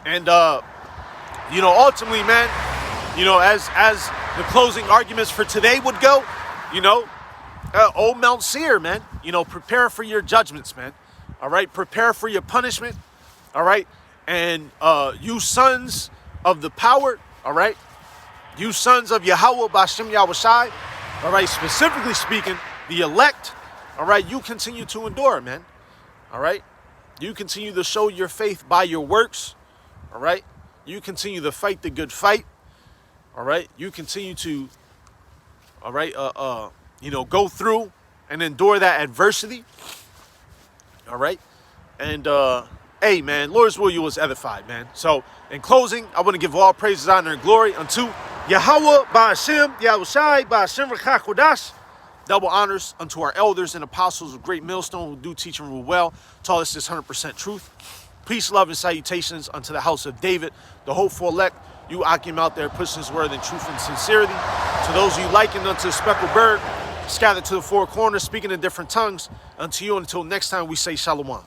and ultimately, man, as the closing arguments for today would go, old Mount Seir, man. Prepare for your judgments, man. All right, prepare for your punishment. All right. And you sons of the power, all right? You sons of Yahweh, Ba'ashem Yahushai, all right? Specifically speaking, the elect, all right? You continue to endure, man, all right? You continue to show your faith by your works, all right? You continue to fight the good fight, all right? You continue to, all right, go through and endure that adversity, all right? And, hey, man, Lord's will you was edified, man. So, in closing, I want to give all praises, honor, and glory unto Yahweh, Ba'ashem, Yahushai, Ba'ashem, Rekakodash. Double honors unto our elders and apostles of Great Millstone who do teach and rule well. Taught us this 100% truth. Peace, love, and salutations unto the house of David, the hopeful elect. You Akim out there pushing his word in truth and sincerity. To those of you likened unto the speckled bird, scattered to the four corners, speaking in different tongues. Unto you, until next time, we say shalom.